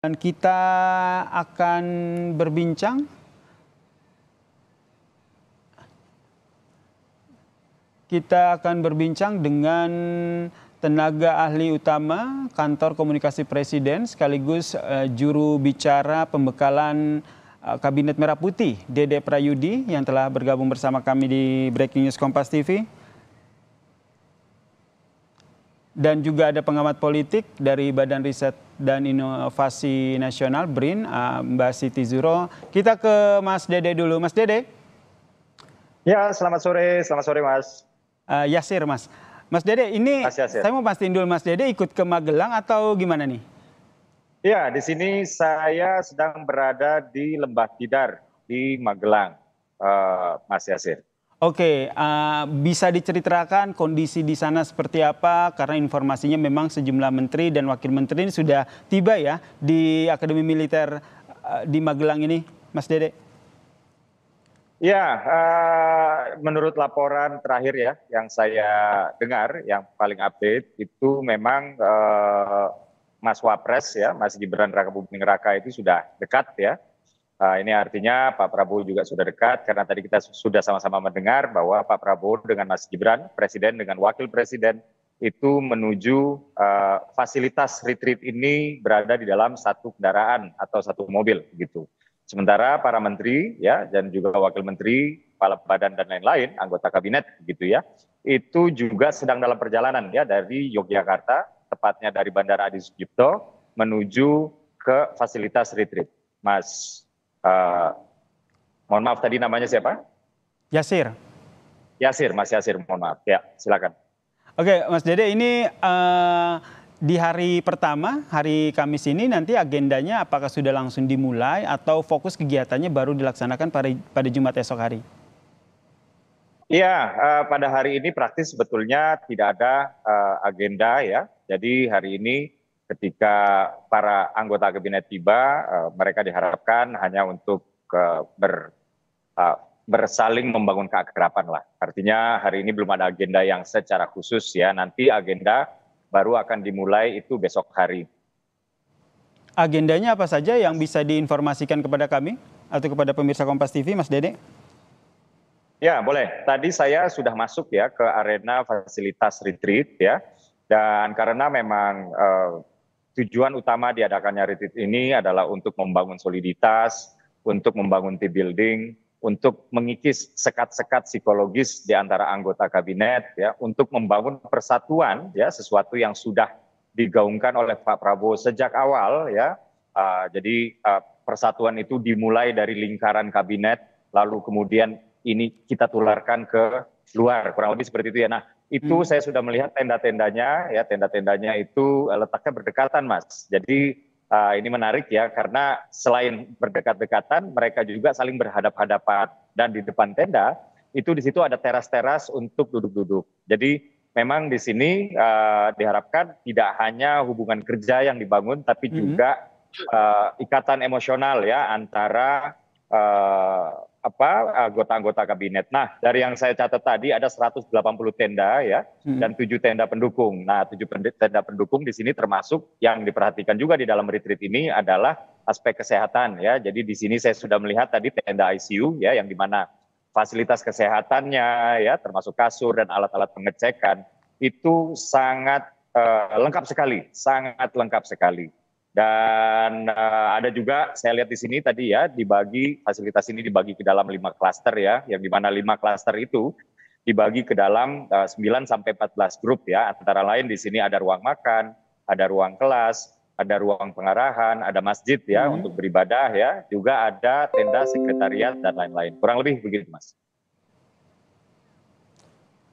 Dan kita akan berbincang dengan tenaga ahli utama Kantor Komunikasi Presiden sekaligus juru bicara pembekalan Kabinet Merah Putih, Dede Prayudi, yang telah bergabung bersama kami di Breaking News Kompas TV. Dan juga ada pengamat politik dari Badan Riset dan Inovasi Nasional BRIN, Mbak Siti Zuhro. Kita ke Mas Dede dulu. Mas Dede. Ya, selamat sore Mas. Yasir, Mas. Mas Dede, ini saya mau pastiin dulu, Mas Dede ikut ke Magelang atau gimana nih? Ya, di sini saya sedang berada di Lembah Tidar di Magelang, Mas Yasir. Oke, bisa diceritakan kondisi di sana seperti apa? Karena informasinya memang sejumlah menteri dan wakil menteri ini sudah tiba ya di Akademi Militer di Magelang ini, Mas Dede. Ya, menurut laporan terakhir ya yang saya dengar, yang paling update itu memang Mas Wapres ya, Mas Gibran Rakabuming Raka itu sudah dekat ya. Ini artinya Pak Prabowo juga sudah dekat, karena tadi kita sudah sama-sama mendengar bahwa Pak Prabowo dengan Mas Gibran, Presiden dengan Wakil Presiden, itu menuju fasilitas retreat ini berada di dalam satu kendaraan atau satu mobil gitu. Sementara para menteri ya dan juga wakil menteri, kepala badan dan lain-lain, anggota kabinet gitu ya, itu juga sedang dalam perjalanan ya dari Yogyakarta, tepatnya dari Bandara Adi Sucipto menuju ke fasilitas retreat. Mas mohon maaf tadi namanya siapa? Yasir. Yasir, Mas Yasir, mohon maaf. Ya, silakan. Oke, Mas Dede, ini di hari pertama, hari Kamis ini nanti agendanya apakah sudah langsung dimulai atau fokus kegiatannya baru dilaksanakan pada Jumat esok hari? Iya, pada hari ini praktis sebetulnya tidak ada agenda ya. Jadi hari ini ketika para anggota kabinet tiba, mereka diharapkan hanya untuk bersaling membangun keakraban lah. Artinya hari ini belum ada agenda yang secara khusus ya. Nanti agenda baru akan dimulai itu besok hari. Agendanya apa saja yang bisa diinformasikan kepada kami atau kepada pemirsa Kompas TV, Mas Dede? Ya, boleh. Tadi saya sudah masuk ya ke arena fasilitas retreat ya. Dan karena memang tujuan utama diadakannya retreat ini adalah untuk membangun soliditas, untuk membangun team building, untuk mengikis sekat-sekat psikologis di antara anggota kabinet ya, untuk membangun persatuan ya, sesuatu yang sudah digaungkan oleh Pak Prabowo sejak awal ya. Jadi persatuan itu dimulai dari lingkaran kabinet, lalu kemudian ini kita tularkan ke luar, kurang lebih seperti itu ya. Nah, itu saya sudah melihat tenda-tendanya ya, tenda-tendanya itu letaknya berdekatan, Mas. Jadi ini menarik ya, karena selain berdekat-dekatan, mereka juga saling berhadap-hadapan. Dan di depan tenda, itu di situ ada teras-teras untuk duduk-duduk. Jadi memang di sini diharapkan tidak hanya hubungan kerja yang dibangun, tapi juga ikatan emosional ya antara anggota-anggota kabinet. Nah, dari yang saya catat tadi ada 180 tenda ya, dan 7 tenda pendukung. Nah, 7 tenda pendukung di sini termasuk yang diperhatikan juga di dalam retreat ini adalah aspek kesehatan ya. Jadi di sini saya sudah melihat tadi tenda ICU ya, yang dimana fasilitas kesehatannya ya, termasuk kasur dan alat-alat pengecekan itu sangat lengkap sekali, sangat lengkap sekali. Dan ada juga saya lihat di sini tadi ya, fasilitas ini dibagi ke dalam 5 klaster ya, yang dimana 5 klaster itu dibagi ke dalam 9 sampai 14 grup ya. Antara lain di sini ada ruang makan, ada ruang kelas, ada ruang pengarahan, ada masjid ya untuk beribadah ya, juga ada tenda sekretariat dan lain-lain. Kurang lebih begitu, Mas.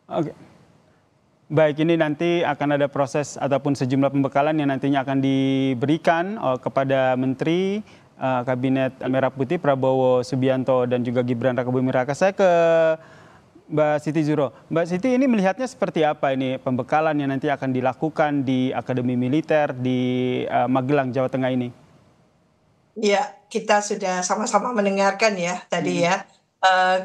Oke. Baik, ini nanti akan ada proses ataupun sejumlah pembekalan yang nantinya akan diberikan kepada Menteri Kabinet Merah Putih Prabowo Subianto dan juga Gibran Rakabuming Raka. Saya ke Mbak Siti Zuhro. Mbak Siti, ini melihatnya seperti apa ini pembekalan yang nanti akan dilakukan di Akademi Militer di Magelang, Jawa Tengah ini? Ya, kita sudah sama-sama mendengarkan ya tadi ya,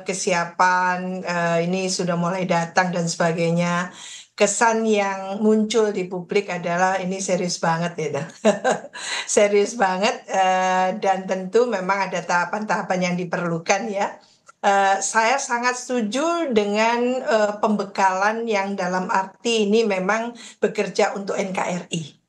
kesiapan ini sudah mulai datang dan sebagainya. kesan yang muncul di publik adalah ini serius banget ya. Serius banget dan tentu memang ada tahapan-tahapan yang diperlukan ya. Saya sangat setuju dengan pembekalan yang dalam arti ini memang bekerja untuk NKRI.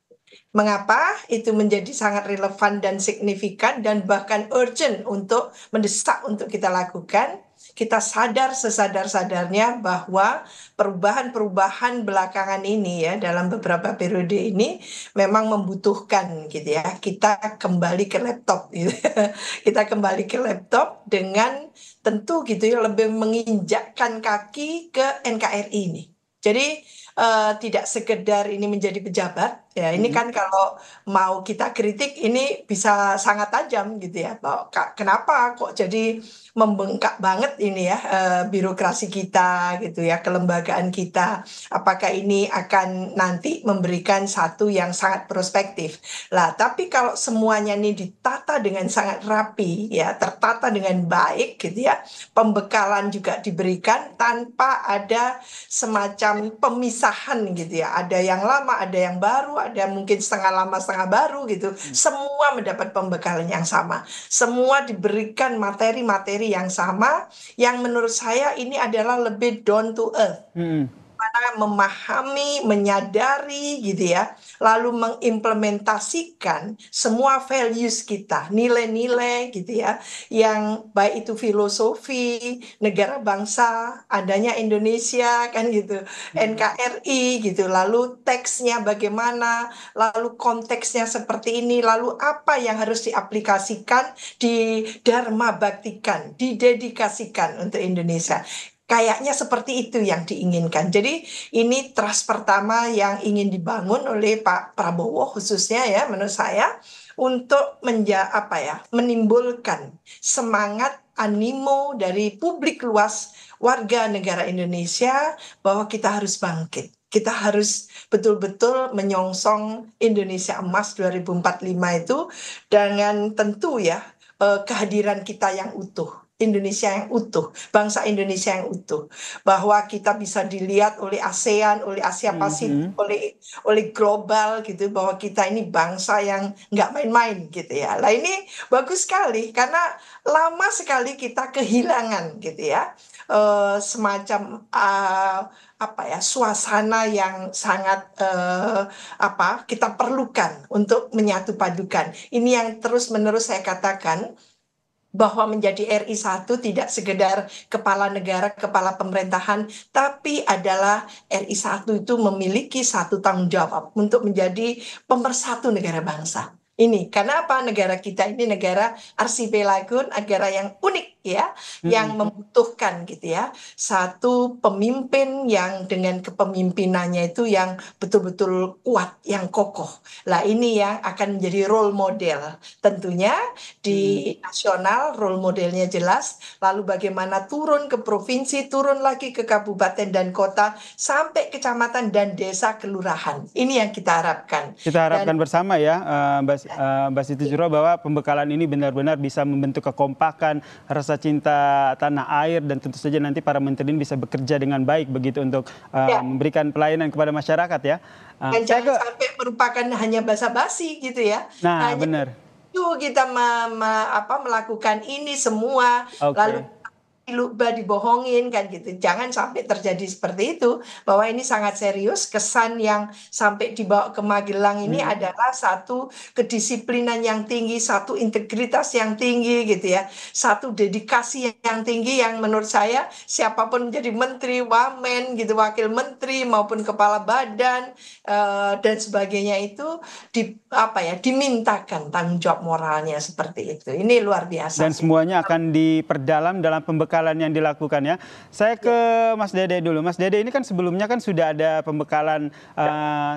Mengapa itu menjadi sangat relevan dan signifikan dan bahkan urgent untuk mendesak untuk kita lakukan? Kita sadar sesadar-sadarnya bahwa perubahan-perubahan belakangan ini ya dalam beberapa periode ini memang membutuhkan gitu ya kita kembali ke laptop gitu. Kita kembali ke laptop dengan tentu gitu ya lebih menginjakkan kaki ke NKRI ini. Jadi tidak sekedar ini menjadi pejabat ya ini kan kalau mau kita kritik ini bisa sangat tajam gitu ya bahwa kenapa kok jadi membengkak banget ini ya birokrasi kita gitu ya kelembagaan kita apakah ini akan nanti memberikan satu yang sangat prospektif lah tapi kalau semuanya ini ditata dengan sangat rapi ya tertata dengan baik gitu ya pembekalan juga diberikan tanpa ada semacam pemisahan gitu ya ada yang lama ada yang baru ada mungkin setengah lama setengah baru gitu semua mendapat pembekalan yang sama semua diberikan materi-materi yang sama yang menurut saya ini adalah lebih down to earth mana memahami, menyadari gitu ya, lalu mengimplementasikan semua values kita, nilai-nilai gitu ya, yang baik itu filosofi, negara bangsa, adanya Indonesia kan gitu, NKRI gitu, lalu teksnya bagaimana, lalu konteksnya seperti ini, lalu apa yang harus diaplikasikan, didharma baktikan, didedikasikan untuk Indonesia. Kayaknya seperti itu yang diinginkan. Jadi ini trust pertama yang ingin dibangun oleh Pak Prabowo khususnya ya menurut saya untuk menimbulkan semangat animo dari publik luas warga negara Indonesia bahwa kita harus bangkit. Kita harus betul-betul menyongsong Indonesia Emas 2045 itu dengan tentu ya kehadiran kita yang utuh. Indonesia yang utuh, bangsa Indonesia yang utuh, bahwa kita bisa dilihat oleh ASEAN, oleh Asia Pasifik, oleh global gitu, bahwa kita ini bangsa yang nggak main-main gitu ya. Lah ini bagus sekali karena lama sekali kita kehilangan gitu ya semacam suasana yang sangat kita perlukan untuk menyatu padukan. Ini yang terus-menerus saya katakan bahwa menjadi RI 1 tidak sekedar kepala negara, kepala pemerintahan, tapi adalah RI 1 itu memiliki satu tanggung jawab untuk menjadi pemersatu negara bangsa. Ini karena apa? Negara kita ini negara arsipelagon, negara yang unik ya, yang membutuhkan gitu ya satu pemimpin yang dengan kepemimpinannya itu yang betul-betul kuat, yang kokoh. Lah ini yang akan menjadi role model. Tentunya di nasional role modelnya jelas, lalu bagaimana turun ke provinsi, turun lagi ke kabupaten dan kota, sampai kecamatan dan desa kelurahan. Ini yang kita harapkan. Kita harapkan bersama ya, Mbak Siti Zuhro, bahwa pembekalan ini benar-benar bisa membentuk kekompakan, rasa cinta tanah air, dan tentu saja nanti para menteri ini bisa bekerja dengan baik begitu untuk memberikan pelayanan kepada masyarakat ya. Dan jangan sampai merupakan hanya basa-basi gitu ya. Nah, benar. Itu kita melakukan ini semua, lalu lupa dibohongin kan gitu. Jangan sampai terjadi seperti itu, bahwa ini sangat serius. Kesan yang sampai dibawa ke Magelang ini adalah satu kedisiplinan yang tinggi, satu integritas yang tinggi gitu ya, satu dedikasi yang tinggi yang menurut saya siapapun menjadi menteri, wamen gitu, wakil menteri maupun kepala badan dan sebagainya itu dimintakan tanggung jawab moralnya seperti itu. Ini luar biasa. Dan semuanya akan diperdalam dalam pembekalan yang dilakukan ya. Saya ke Mas Dede dulu. Mas Dede, ini kan sebelumnya kan sudah ada pembekalan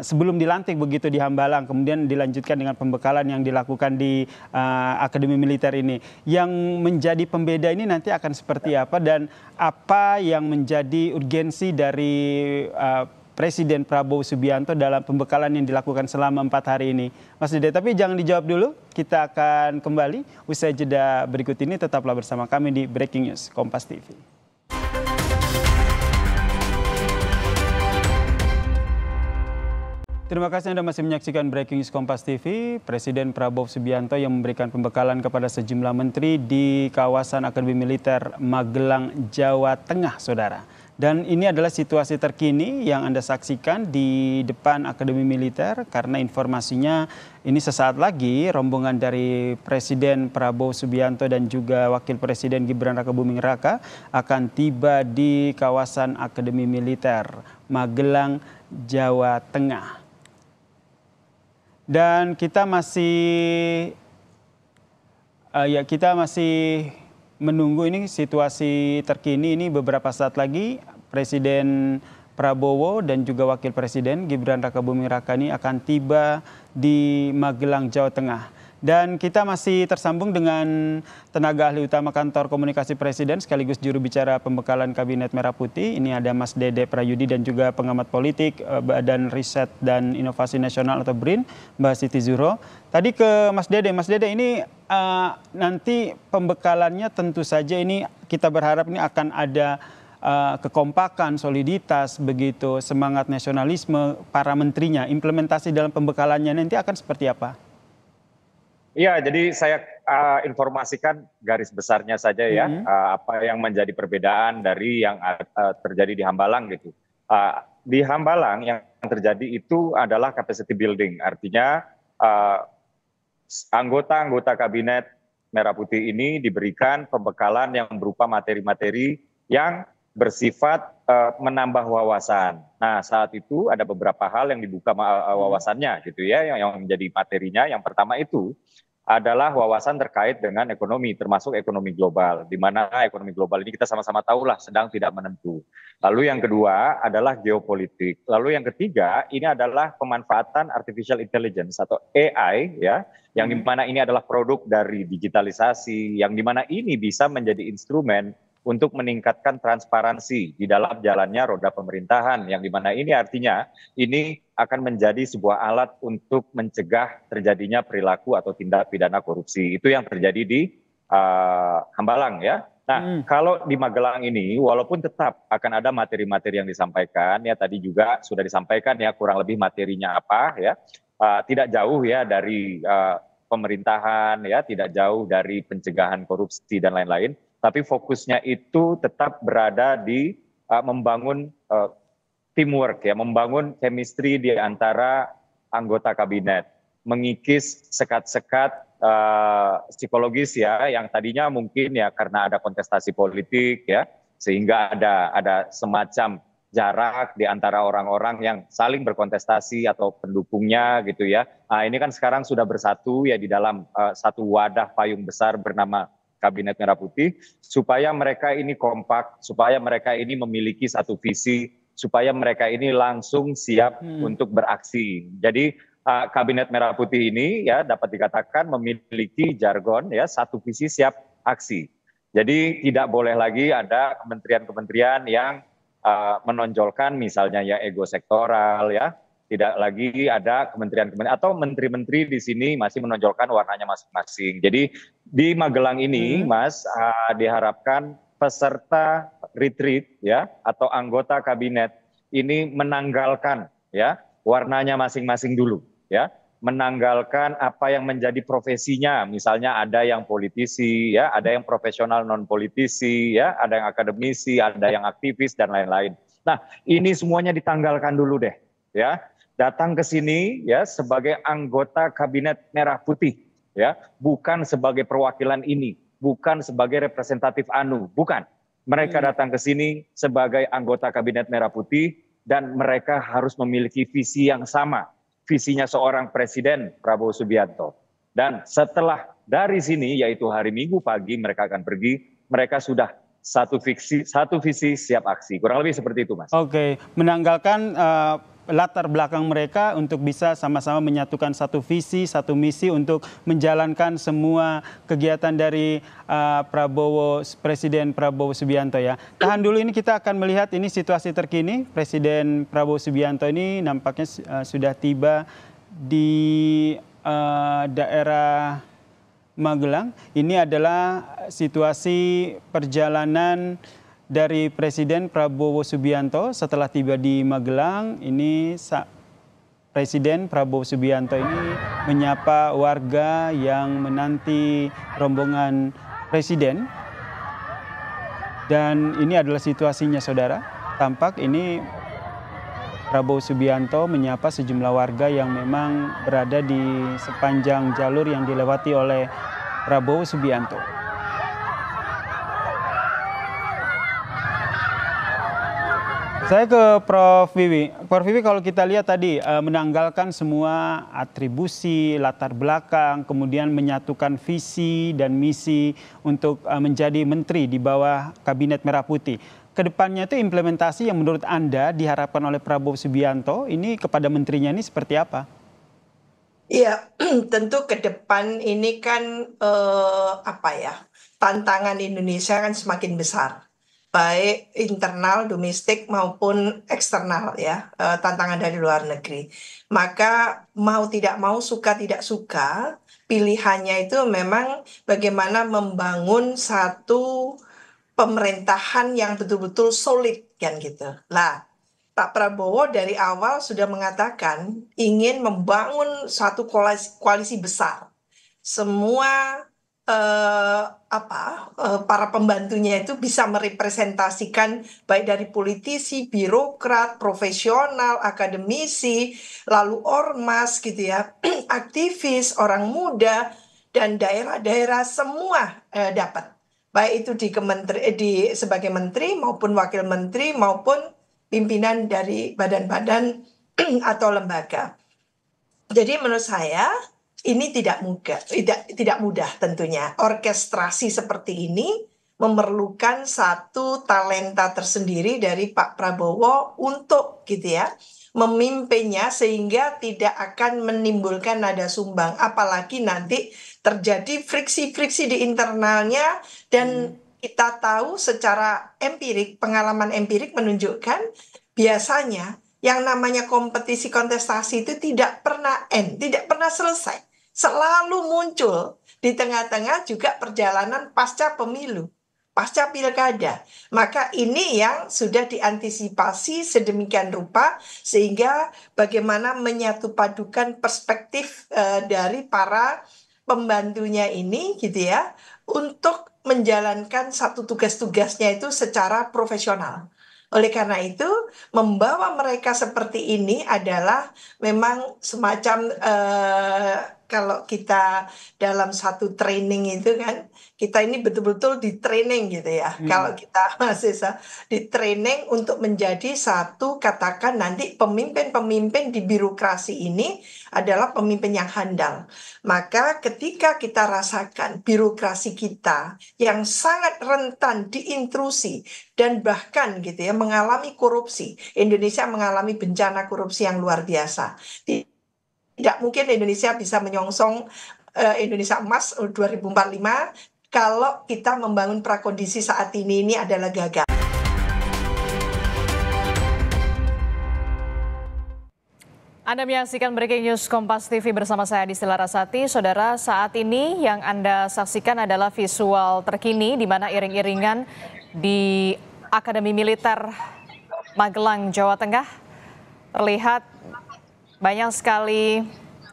sebelum dilantik begitu di Hambalang, kemudian dilanjutkan dengan pembekalan yang dilakukan di Akademi Militer ini. Yang menjadi pembeda ini nanti akan seperti apa, dan apa yang menjadi urgensi dari Presiden Prabowo Subianto dalam pembekalan yang dilakukan selama 4 hari ini. Mas Dede, tapi jangan dijawab dulu. Kita akan kembali usai jeda berikut ini. Tetaplah bersama kami di Breaking News Kompas TV. Terima kasih Anda masih menyaksikan Breaking News Kompas TV. Presiden Prabowo Subianto yang memberikan pembekalan kepada sejumlah menteri di kawasan Akademi Militer Magelang, Jawa Tengah, Saudara. Dan ini adalah situasi terkini yang Anda saksikan di depan Akademi Militer, karena informasinya ini sesaat lagi rombongan dari Presiden Prabowo Subianto dan juga Wakil Presiden Gibran Rakabuming Raka akan tiba di kawasan Akademi Militer Magelang, Jawa Tengah. Dan kita masih menunggu ini situasi terkini. Ini beberapa saat lagi Presiden Prabowo dan juga Wakil Presiden Gibran Rakabuming Raka ini akan tiba di Magelang, Jawa Tengah. Dan kita masih tersambung dengan tenaga ahli utama Kantor Komunikasi Presiden sekaligus juru bicara pembekalan Kabinet Merah Putih. Ini ada Mas Dede Prayudi dan juga pengamat politik Badan Riset dan Inovasi Nasional atau BRIN, Mbak Siti Zuhro. Tadi ke Mas Dede ini nanti pembekalannya tentu saja ini kita berharap ini akan ada kekompakan, soliditas, begitu semangat nasionalisme para menterinya. Implementasi dalam pembekalannya nanti akan seperti apa? Iya, jadi saya informasikan garis besarnya saja ya, apa yang menjadi perbedaan dari yang terjadi di Hambalang gitu. Di Hambalang yang terjadi itu adalah capacity building, artinya anggota-anggota Kabinet Merah Putih ini diberikan pembekalan yang berupa materi-materi yang bersifat menambah wawasan. Nah, saat itu ada beberapa hal yang dibuka wawasannya gitu ya, yang menjadi materinya. Yang pertama itu adalah wawasan terkait dengan ekonomi, termasuk ekonomi global, di mana ekonomi global ini kita sama-sama tahulah sedang tidak menentu. Lalu yang kedua adalah geopolitik. Lalu yang ketiga ini adalah pemanfaatan artificial intelligence atau AI ya, yang dimana ini adalah produk dari digitalisasi, yang dimana ini bisa menjadi instrumen untuk meningkatkan transparansi di dalam jalannya roda pemerintahan, yang dimana ini artinya ini akan menjadi sebuah alat untuk mencegah terjadinya perilaku atau tindak pidana korupsi. Itu yang terjadi di Hambalang ya. Nah, kalau di Magelang ini walaupun tetap akan ada materi-materi yang disampaikan ya, tadi juga sudah disampaikan ya kurang lebih materinya apa ya, tidak jauh ya dari pemerintahan ya, tidak jauh dari pencegahan korupsi dan lain-lain. Tapi fokusnya itu tetap berada di membangun teamwork ya, membangun chemistry di antara anggota kabinet, mengikis sekat-sekat psikologis ya, yang tadinya mungkin ya karena ada kontestasi politik ya, sehingga ada semacam jarak di antara orang-orang yang saling berkontestasi atau pendukungnya gitu ya. Nah, ini kan sekarang sudah bersatu ya di dalam satu wadah payung besar bernama Kabinet Merah Putih, supaya mereka ini kompak, supaya mereka ini memiliki satu visi, supaya mereka ini langsung siap untuk beraksi. Jadi Kabinet Merah Putih ini ya dapat dikatakan memiliki jargon ya, satu visi siap aksi. Jadi tidak boleh lagi ada kementerian-kementerian yang menonjolkan misalnya ya ego sektoral ya. Tidak lagi ada kementerian-kementerian atau menteri-menteri di sini masih menonjolkan warnanya masing-masing. Jadi di Magelang ini, Mas, diharapkan peserta retreat ya atau anggota kabinet ini menanggalkan ya warnanya masing-masing dulu ya, menanggalkan apa yang menjadi profesinya. Misalnya ada yang politisi ya, ada yang profesional non politisi ya, ada yang akademisi, ada yang aktivis dan lain-lain. Nah, ini semuanya ditanggalkan dulu deh ya. Datang ke sini ya sebagai anggota Kabinet Merah Putih ya, bukan sebagai perwakilan ini, bukan sebagai representatif ANU, bukan. Mereka datang ke sini sebagai anggota Kabinet Merah Putih dan mereka harus memiliki visi yang sama, visinya seorang Presiden Prabowo Subianto. Dan setelah dari sini yaitu hari Minggu pagi mereka akan pergi, mereka sudah satu visi siap aksi. Kurang lebih seperti itu, Mas. Oke, menanggalkan latar belakang mereka untuk bisa sama-sama menyatukan satu visi, satu misi untuk menjalankan semua kegiatan dari Presiden Prabowo Subianto ya. Tahan dulu, ini kita akan melihat ini situasi terkini. Presiden Prabowo Subianto ini nampaknya sudah tiba di daerah Magelang. Ini adalah situasi perjalanan dari Presiden Prabowo Subianto setelah tiba di Magelang. Ini Presiden Prabowo Subianto ini menyapa warga yang menanti rombongan Presiden. Dan ini adalah situasinya, saudara. Tampak ini Prabowo Subianto menyapa sejumlah warga yang memang berada di sepanjang jalur yang dilewati oleh Prabowo Subianto. Saya ke Prof. Wiwi. Prof. Wiwi, kalau kita lihat tadi menanggalkan semua atribusi, latar belakang, kemudian menyatukan visi dan misi untuk menjadi menteri di bawah Kabinet Merah Putih. Kedepannya itu implementasi yang menurut Anda diharapkan oleh Prabowo Subianto ini kepada menterinya ini seperti apa? Iya, tentu ke depan ini kan tantangan Indonesia kan semakin besar, baik internal, domestik maupun eksternal ya, tantangan dari luar negeri. Maka mau tidak mau, suka tidak suka, pilihannya itu memang bagaimana membangun satu pemerintahan yang betul-betul solid kan gitu. Lah, Pak Prabowo dari awal sudah mengatakan ingin membangun satu koalisi besar. Semua para pembantunya itu bisa merepresentasikan baik dari politisi, birokrat, profesional, akademisi, lalu ormas gitu ya, aktivis, orang muda dan daerah-daerah semua dapat. Baik itu sebagai menteri maupun wakil menteri maupun pimpinan dari badan-badan atau lembaga. Jadi menurut saya ini tidak mudah tentunya. Orkestrasi seperti ini memerlukan satu talenta tersendiri dari Pak Prabowo untuk gitu ya memimpinnya sehingga tidak akan menimbulkan nada sumbang, apalagi nanti terjadi friksi-friksi di internalnya dan kita tahu secara empirik, pengalaman empirik menunjukkan biasanya yang namanya kompetisi kontestasi itu tidak pernah tidak pernah selesai. Selalu muncul di tengah-tengah juga perjalanan pasca pemilu, pasca pilkada. Maka ini yang sudah diantisipasi sedemikian rupa sehingga bagaimana menyatupadukan perspektif dari para pembantunya ini gitu ya untuk menjalankan satu tugas-tugasnya itu secara profesional. Oleh karena itu, membawa mereka seperti ini adalah memang semacam kalau kita dalam satu training itu kan, kita ini betul-betul di training gitu ya. Kalau kita mahasiswa di training untuk menjadi satu, katakan nanti pemimpin-pemimpin di birokrasi ini adalah pemimpin yang handal. Maka ketika kita rasakan birokrasi kita yang sangat rentan diintrusi dan bahkan gitu ya mengalami korupsi. Indonesia mengalami bencana korupsi yang luar biasa. Tidak mungkin Indonesia bisa menyongsong Indonesia emas 2045 kalau kita membangun prakondisi saat ini adalah gagal. Anda menyaksikan Breaking News Kompas TV bersama saya Distila Rasati. Saudara, saat ini yang Anda saksikan adalah visual terkini di mana iring-iringan di Akademi Militer Magelang, Jawa Tengah. Terlihat banyak sekali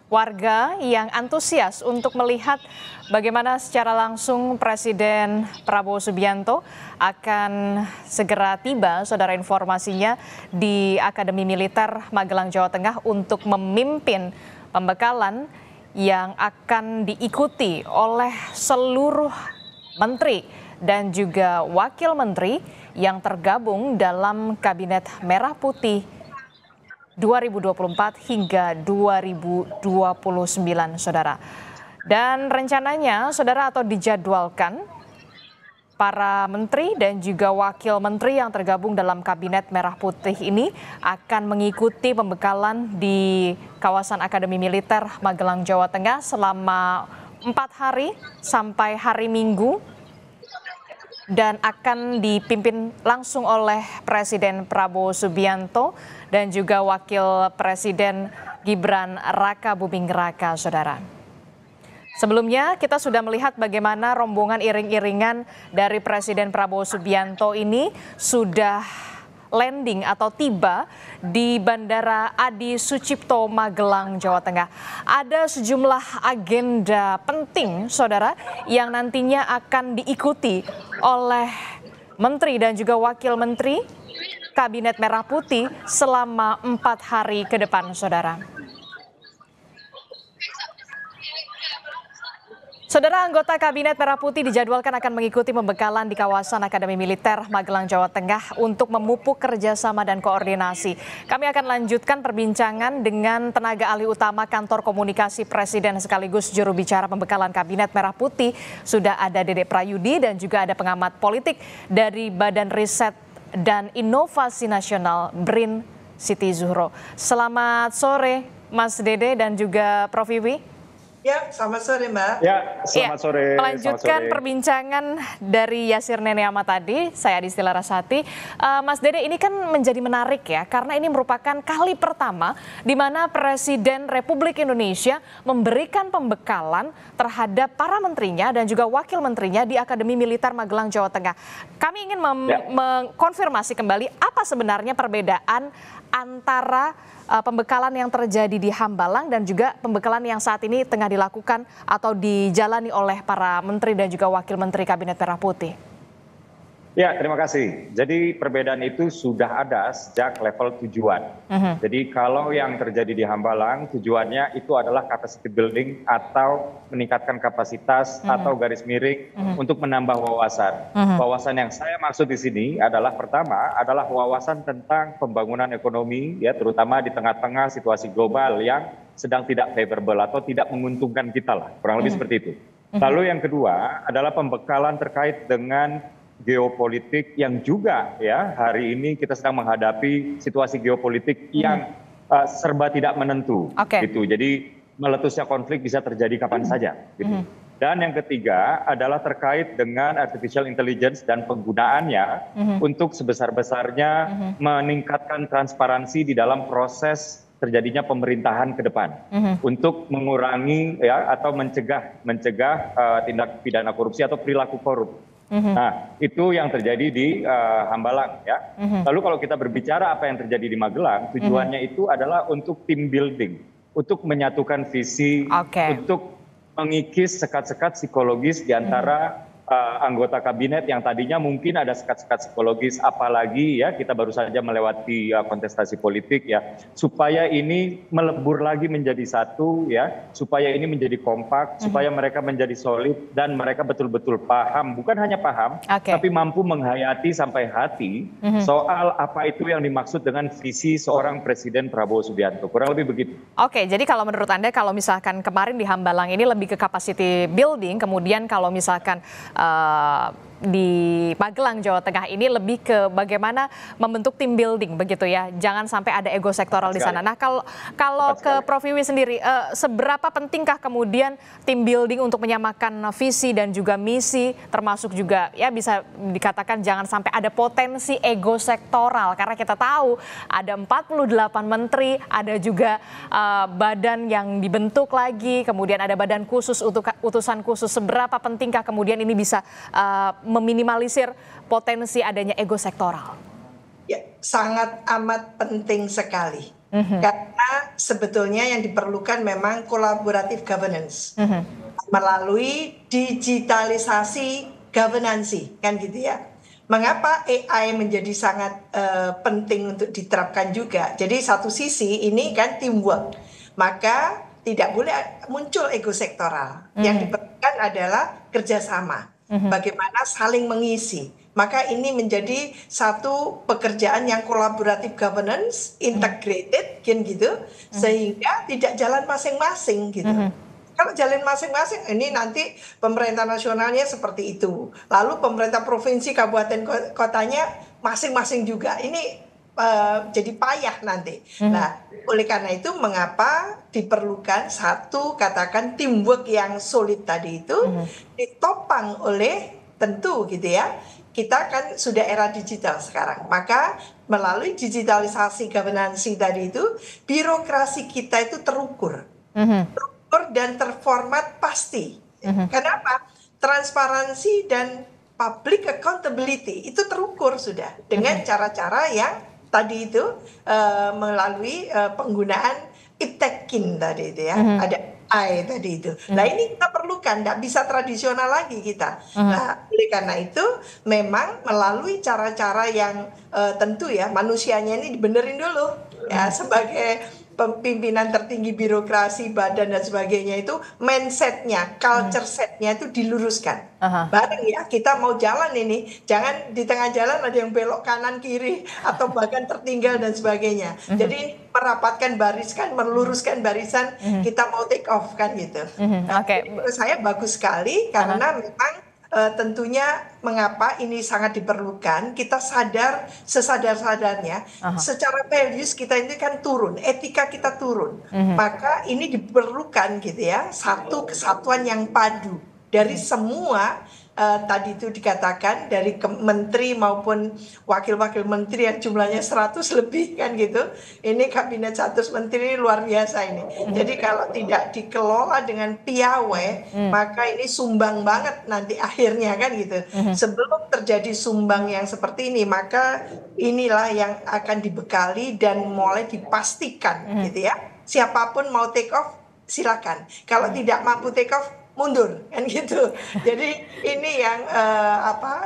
warga yang antusias untuk melihat bagaimana secara langsung Presiden Prabowo Subianto akan segera tiba, saudara, informasinya di Akademi Militer Magelang, Jawa Tengah untuk memimpin pembekalan yang akan diikuti oleh seluruh menteri dan juga wakil menteri yang tergabung dalam Kabinet Merah Putih 2024 hingga 2029, saudara. Dan rencananya, saudara, atau dijadwalkan para menteri dan juga wakil menteri yang tergabung dalam Kabinet Merah Putih ini akan mengikuti pembekalan di kawasan Akademi Militer Magelang, Jawa Tengah selama 4 hari sampai hari Minggu dan akan dipimpin langsung oleh Presiden Prabowo Subianto dan juga Wakil Presiden Gibran Rakabuming Raka, saudara. Sebelumnya kita sudah melihat bagaimana rombongan iring-iringan dari Presiden Prabowo Subianto ini sudah landing atau tiba di Bandara Adi Sucipto, Magelang, Jawa Tengah. Ada sejumlah agenda penting, saudara, yang nantinya akan diikuti oleh Menteri dan juga Wakil Menteri Kabinet Merah Putih selama 4 hari ke depan, saudara. Saudara, anggota Kabinet Merah Putih dijadwalkan akan mengikuti pembekalan di kawasan Akademi Militer Magelang, Jawa Tengah untuk memupuk kerjasama dan koordinasi. Kami akan lanjutkan perbincangan dengan tenaga ahli utama Kantor Komunikasi Presiden sekaligus juru bicara pembekalan Kabinet Merah Putih. Sudah ada Dede Prayudi dan juga ada pengamat politik dari Badan Riset dan Inovasi Nasional BRIN, Siti Zuhro. Selamat sore Mas Dede dan juga Prof. Wiwi. Ya, selamat sore Mbak. Ya, selamat sore. Melanjutkan perbincangan dari Yasir Neneama tadi, saya Adisti Larasati. Mas Dede, ini kan menjadi menarik ya, karena ini merupakan kali pertama di mana Presiden Republik Indonesia memberikan pembekalan terhadap para menterinya dan juga wakil menterinya di Akademi Militer Magelang, Jawa Tengah. Kami ingin mengkonfirmasi kembali apa sebenarnya perbedaan antara pembekalan yang terjadi di Hambalang dan juga pembekalan yang saat ini tengah dilakukan atau dijalani oleh para menteri dan juga wakil menteri Kabinet Merah Putih. Ya, terima kasih. Jadi perbedaan itu sudah ada sejak level tujuan. Jadi kalau yang terjadi di Hambalang, tujuannya itu adalah capacity building atau meningkatkan kapasitas atau garis miring untuk menambah wawasan. Wawasan yang saya maksud di sini adalah pertama adalah wawasan tentang pembangunan ekonomi, ya terutama di tengah-tengah situasi global yang sedang tidak favorable atau tidak menguntungkan kita lah, kurang lebih seperti itu. Lalu yang kedua adalah pembekalan terkait dengan geopolitik yang juga ya hari ini kita sedang menghadapi situasi geopolitik yang serba tidak menentu gitu. Jadi meletusnya konflik bisa terjadi kapan saja gitu. Dan yang ketiga adalah terkait dengan artificial intelligence dan penggunaannya untuk sebesar-besarnya meningkatkan transparansi di dalam proses terjadinya pemerintahan ke depan untuk mengurangi ya atau mencegah tindak pidana korupsi atau perilaku korup. Nah, itu yang terjadi di Hambalang ya. Lalu kalau kita berbicara apa yang terjadi di Magelang, tujuannya itu adalah untuk team building, untuk menyatukan visi, untuk mengikis sekat-sekat psikologis di antara anggota kabinet yang tadinya mungkin ada sekat-sekat psikologis, apalagi ya kita baru saja melewati kontestasi politik ya, supaya ini melebur lagi menjadi satu ya, supaya ini menjadi kompak, supaya mereka menjadi solid dan mereka betul-betul paham, bukan hanya paham, tapi mampu menghayati sampai hati soal apa itu yang dimaksud dengan visi seorang Presiden Prabowo Subianto, kurang lebih begitu. Oke, jadi kalau menurut Anda kalau misalkan kemarin di Hambalang ini lebih ke capacity building, kemudian kalau misalkan di Magelang, Jawa Tengah ini lebih ke bagaimana membentuk tim building begitu ya, jangan sampai ada ego sektoral di sana. Nah kalau ke Prof. Wiwi sendiri, seberapa pentingkah kemudian tim building untuk menyamakan visi dan juga misi, termasuk juga ya bisa dikatakan jangan sampai ada potensi ego sektoral, karena kita tahu ada 48 menteri, ada juga badan yang dibentuk lagi, kemudian ada badan khusus untuk utusan khusus. Seberapa pentingkah kemudian ini bisa meminimalisir potensi adanya ego sektoral? Ya, sangat amat penting sekali. Karena sebetulnya yang diperlukan memang collaborative governance melalui digitalisasi governance, kan gitu ya. Mengapa AI menjadi sangat penting untuk diterapkan juga? Jadi satu sisi ini kan teamwork, maka tidak boleh muncul ego sektoral. Yang diperlukan adalah kerjasama. Bagaimana saling mengisi, maka ini menjadi satu pekerjaan yang kolaboratif governance, integrated, kan gitu, sehingga tidak jalan masing-masing gitu. Kalau jalan masing-masing, ini nanti pemerintah nasionalnya seperti itu, lalu pemerintah provinsi, kabupaten, kotanya masing-masing juga. Ini jadi payah nanti. Nah, oleh karena itu mengapa diperlukan satu katakan teamwork yang solid tadi itu ditopang oleh tentu gitu ya. Kita kan sudah era digital sekarang. Maka melalui digitalisasi governance tadi itu birokrasi kita itu terukur. Terukur dan terformat pasti. Kenapa? Transparansi dan public accountability itu terukur sudah dengan cara-cara yang tadi itu melalui penggunaan iptekin tadi itu ya, ada I tadi itu. Nah ini kita perlukan, nggak bisa tradisional lagi kita. Nah oleh karena itu memang melalui cara-cara yang tentu ya manusianya ini dibenerin dulu ya sebagai pimpinan tertinggi birokrasi, badan dan sebagainya itu mindsetnya, culture setnya itu diluruskan. Bareng ya kita mau jalan ini, jangan di tengah jalan ada yang belok kanan kiri atau bahkan tertinggal dan sebagainya. Jadi merapatkan barisan, meluruskan barisan, kita mau take off kan gitu. Menurut saya bagus sekali karena memang tentunya mengapa ini sangat diperlukan, kita sadar sesadar-sadarnya secara values kita ini kan turun, etika kita turun, maka ini diperlukan gitu ya satu kesatuan yang padu dari semua tadi itu dikatakan dari menteri maupun wakil-wakil menteri yang jumlahnya 100 lebih kan gitu. Ini kabinet 100 menteri luar biasa ini. Jadi kalau tidak dikelola dengan piawai, maka ini sumbang banget nanti akhirnya kan gitu. Sebelum terjadi sumbang yang seperti ini, maka inilah yang akan dibekali dan mulai dipastikan gitu ya. Siapapun mau take off silakan. Kalau tidak mampu take off mundur kan gitu. Jadi ini yang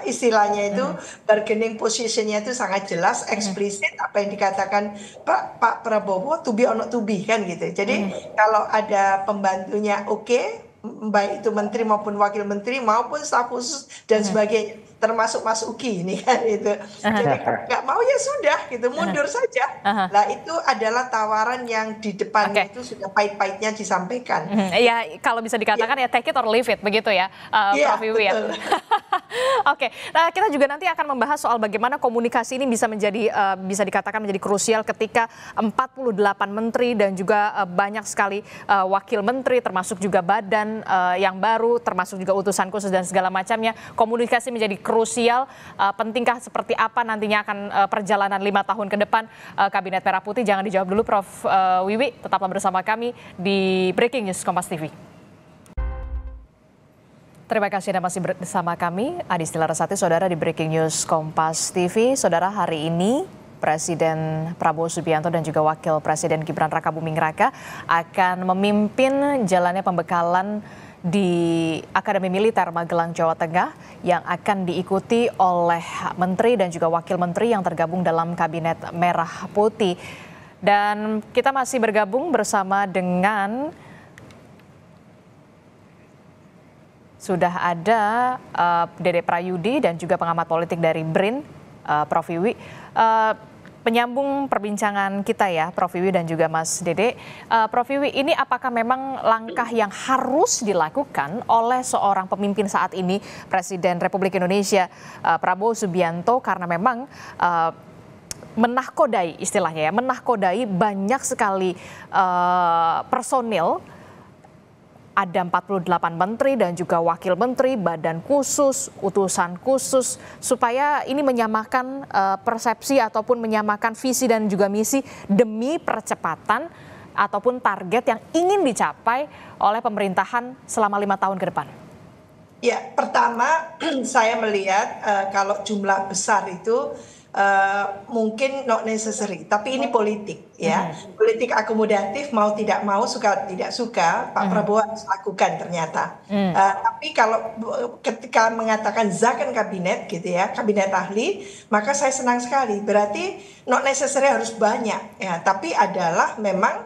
istilahnya itu bargaining positionnya itu sangat jelas, eksplisit apa yang dikatakan Pak Prabowo to be or not to be kan gitu. Jadi kalau ada pembantunya oke, baik itu menteri maupun wakil menteri maupun staf khusus dan sebagainya, termasuk Mas Uki ini kan itu. Jadi nggak mau ya sudah gitu, mundur saja. Nah itu adalah tawaran yang di depannya itu sudah pahit-pahitnya disampaikan. Ya kalau bisa dikatakan ya take it or leave it begitu ya, Prof. Wiwi ya. Oke, nah, kita juga nanti akan membahas soal bagaimana komunikasi ini bisa menjadi bisa dikatakan menjadi krusial ketika 48 menteri dan juga banyak sekali wakil menteri termasuk juga badan yang baru termasuk juga utusan khusus dan segala macamnya. Komunikasi menjadi krusial. Pentingkah seperti apa nantinya akan perjalanan 5 tahun ke depan Kabinet Merah Putih? Jangan dijawab dulu Prof. Wiwi, tetaplah bersama kami di Breaking News Kompas TV. Terima kasih Anda masih bersama kami, Adistila Rasati, saudara di Breaking News Kompas TV. Saudara, hari ini Presiden Prabowo Subianto dan juga Wakil Presiden Gibran Rakabuming Raka akan memimpin jalannya pembekalan di Akademi Militer Magelang, Jawa Tengah yang akan diikuti oleh menteri dan juga wakil menteri yang tergabung dalam Kabinet Merah Putih. Dan kita masih bergabung bersama dengan sudah ada Dede Prayudi dan juga pengamat politik dari BRIN, Prof. Wiwi. Penyambung perbincangan kita ya, Prof. Wiwi dan juga Mas Dede. Prof. Wiwi, ini apakah memang langkah yang harus dilakukan oleh seorang pemimpin saat ini, Presiden Republik Indonesia Prabowo Subianto, karena memang menahkodai istilahnya ya, menahkodai banyak sekali personil. Ada 48 menteri dan juga wakil menteri, badan khusus, utusan khusus, supaya ini menyamakan persepsi ataupun menyamakan visi dan juga misi demi percepatan ataupun target yang ingin dicapai oleh pemerintahan selama 5 tahun ke depan. Ya, pertama saya melihat kalau jumlah besar itu mungkin not necessary, tapi ini politik ya, politik akomodatif, mau tidak mau, suka tidak suka, Pak Prabowo harus lakukan ternyata. Tapi kalau ketika mengatakan zakon kabinet gitu ya, kabinet ahli, maka saya senang sekali. Berarti not necessary harus banyak ya, tapi adalah memang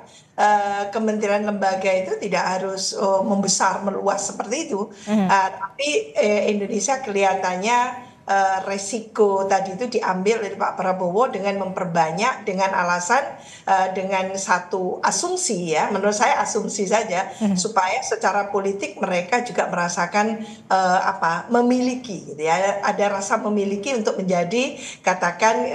kementerian lembaga itu tidak harus membesar meluas seperti itu. Tapi Indonesia kelihatannya resiko tadi itu diambil oleh Pak Prabowo dengan memperbanyak, dengan alasan dengan satu asumsi ya, menurut saya asumsi saja, supaya secara politik mereka juga merasakan memiliki gitu ya, ada rasa memiliki untuk menjadi katakan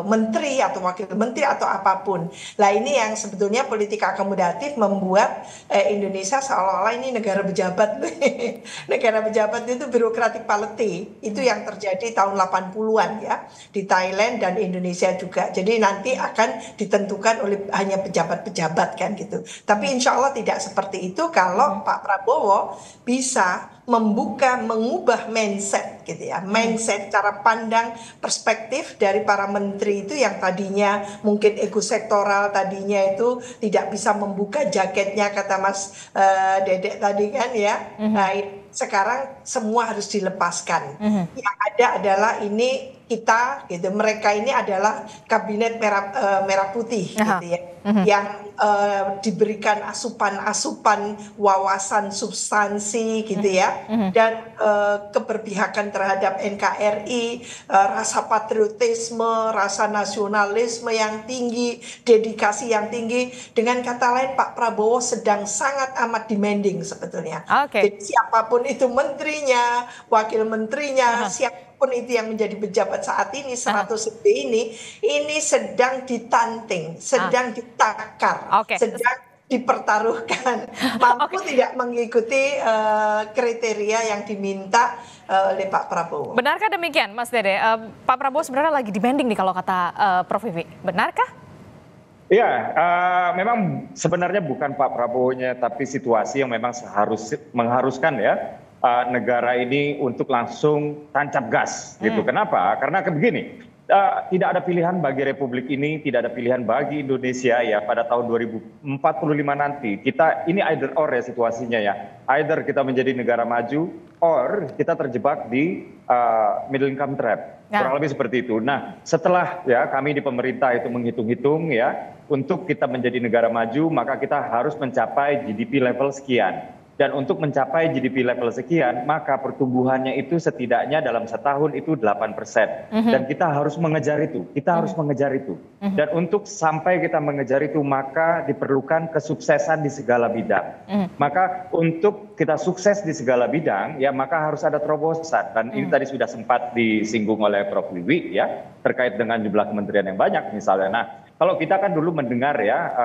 menteri atau wakil menteri atau apapun. Nah ini yang sebetulnya politik akomodatif membuat Indonesia seolah-olah ini negara pejabat. Negara pejabat itu birokratik polity. Itu yang terjadi tahun 80-an ya di Thailand dan Indonesia juga. Jadi nanti akan ditentukan oleh hanya pejabat-pejabat kan gitu. Tapi insya Allah tidak seperti itu kalau Pak Prabowo bisa membuka, mengubah mindset gitu ya, mindset cara pandang perspektif dari para menteri itu yang tadinya mungkin ego sektoral, tadinya itu tidak bisa membuka jaketnya kata Mas Dedek tadi kan ya. Nah, sekarang semua harus dilepaskan. Yang ada adalah ini kita gitu, mereka ini adalah kabinet merah putih gitu ya, yang diberikan asupan wawasan substansi gitu ya, dan keberpihakan terhadap NKRI, rasa patriotisme, rasa nasionalisme yang tinggi, dedikasi yang tinggi. Dengan kata lain, Pak Prabowo sedang sangat amat demanding sebetulnya. Jadi siapapun itu menterinya, wakil menterinya, siapapun itu yang menjadi pejabat saat ini 100 lebih ini sedang ditanting, sedang ditakar, sedang dipertaruhkan, mampu tidak mengikuti kriteria yang diminta oleh Pak Prabowo. Benarkah demikian, Mas Dede? Pak Prabowo sebenarnya lagi demanding nih kalau kata Prof. Vivi, benarkah? Ya, memang sebenarnya bukan Pak Prabowo-nya, tapi situasi yang memang mengharuskan ya negara ini untuk langsung tancap gas gitu. Kenapa? Karena begini, tidak ada pilihan bagi Republik ini, tidak ada pilihan bagi Indonesia ya pada tahun 2045 nanti. Kita ini either or ya situasinya ya. Either kita menjadi negara maju or kita terjebak di middle income trap. Kurang lebih seperti itu. Nah, setelah ya kami di pemerintah itu menghitung-hitung ya, untuk kita menjadi negara maju maka kita harus mencapai GDP level sekian. Dan untuk mencapai GDP level sekian, maka pertumbuhannya itu setidaknya dalam setahun itu 8%. Dan kita harus mengejar itu, Dan untuk sampai kita mengejar itu, maka diperlukan kesuksesan di segala bidang. Maka untuk kita sukses di segala bidang, ya maka harus ada terobosan. Dan ini tadi sudah sempat disinggung oleh Prof. Wiwi ya, terkait dengan jumlah kementerian yang banyak misalnya. Nah, kalau kita kan dulu mendengar ya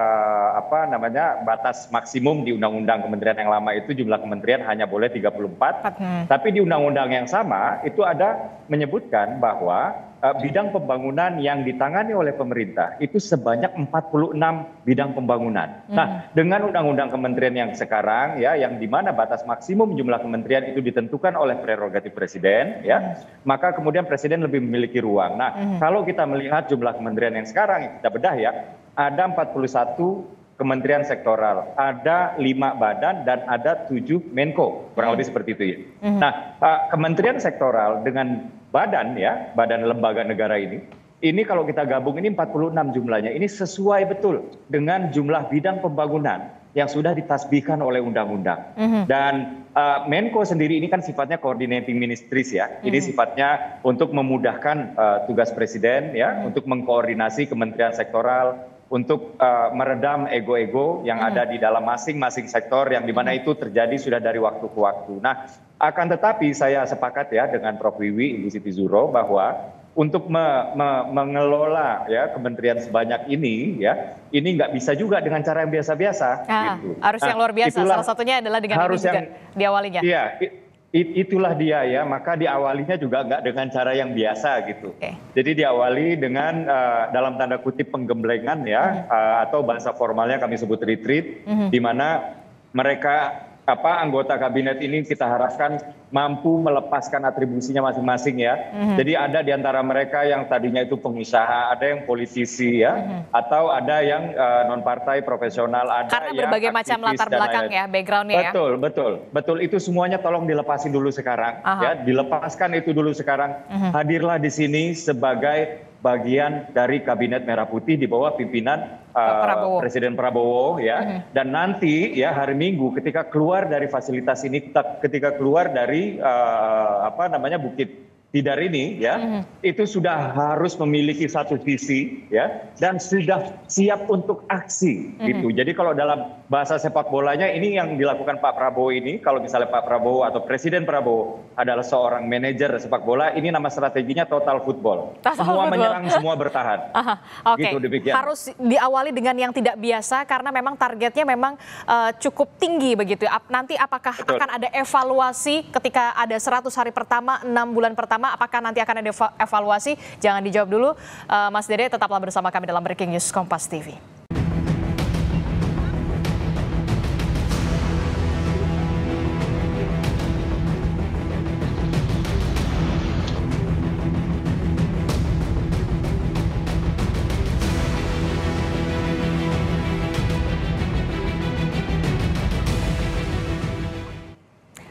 batas maksimum di undang-undang kementerian yang lama itu jumlah kementerian hanya boleh 34. Tapi di undang-undang yang sama itu ada menyebutkan bahwa bidang pembangunan yang ditangani oleh pemerintah itu sebanyak 46 bidang pembangunan. Nah, dengan undang-undang kementerian yang sekarang ya, yang di mana batas maksimum jumlah kementerian itu ditentukan oleh prerogatif presiden ya, maka kemudian presiden lebih memiliki ruang. Nah, kalau kita melihat jumlah kementerian yang sekarang kita bedah ya, ada 41 kementerian sektoral, ada 5 badan dan ada 7 Menko, kurang lebih seperti itu ya. Nah, kementerian sektoral dengan badan ya, badan lembaga negara ini kalau kita gabung ini 46 jumlahnya, ini sesuai betul dengan jumlah bidang pembangunan yang sudah ditasbihkan oleh undang-undang. Dan Menko sendiri ini kan sifatnya coordinating ministries ya, ini sifatnya untuk memudahkan tugas presiden ya, untuk mengkoordinasi kementerian sektoral, untuk meredam ego-ego yang ada di dalam masing-masing sektor yang dimana itu terjadi sudah dari waktu ke waktu. Nah, akan tetapi saya sepakat ya dengan Prof. Wiwi, Ibu Siti Zuro, bahwa untuk mengelola ya kementerian sebanyak ini ya, ini nggak bisa juga dengan cara yang biasa-biasa. Gitu. Harus yang luar biasa. Salah satunya adalah dengan ini juga diawalinya. Iya, itulah dia ya. Maka diawalinya juga nggak dengan cara yang biasa gitu. Jadi diawali dengan dalam tanda kutip penggemblengan ya, atau bahasa formalnya kami sebut retreat, di mana mereka anggota kabinet ini kita harapkan mampu melepaskan atribusinya masing-masing ya. Jadi ada di antara mereka yang tadinya itu pengusaha, ada yang politisi ya, atau ada yang non partai profesional, ada karena yang berbagai macam latar belakang ya, backgroundnya ya. Betul. Itu semuanya tolong dilepasin dulu sekarang ya, dilepaskan itu dulu sekarang. Hadirlah di sini sebagai bagian dari kabinet merah putih di bawah pimpinan Presiden Prabowo ya. Dan nanti ya hari Minggu ketika keluar dari fasilitas ini, ketika keluar dari Bukit Tidar ini ya, itu sudah harus memiliki satu visi ya, dan sudah siap untuk aksi gitu. Jadi kalau dalam bahasa sepak bolanya ini yang dilakukan Pak Prabowo ini, kalau misalnya Pak Prabowo atau Presiden Prabowo adalah seorang manajer sepak bola, ini nama strateginya total football. Semua menyerang, semua bertahan. Gitu, demikian. Harus diawali dengan yang tidak biasa karena memang targetnya memang cukup tinggi begitu. Nanti apakah akan ada evaluasi ketika ada 100 hari pertama, 6 bulan pertama, apakah nanti akan ada evaluasi? Jangan dijawab dulu. Mas Dede, tetaplah bersama kami dalam Breaking News Kompas TV.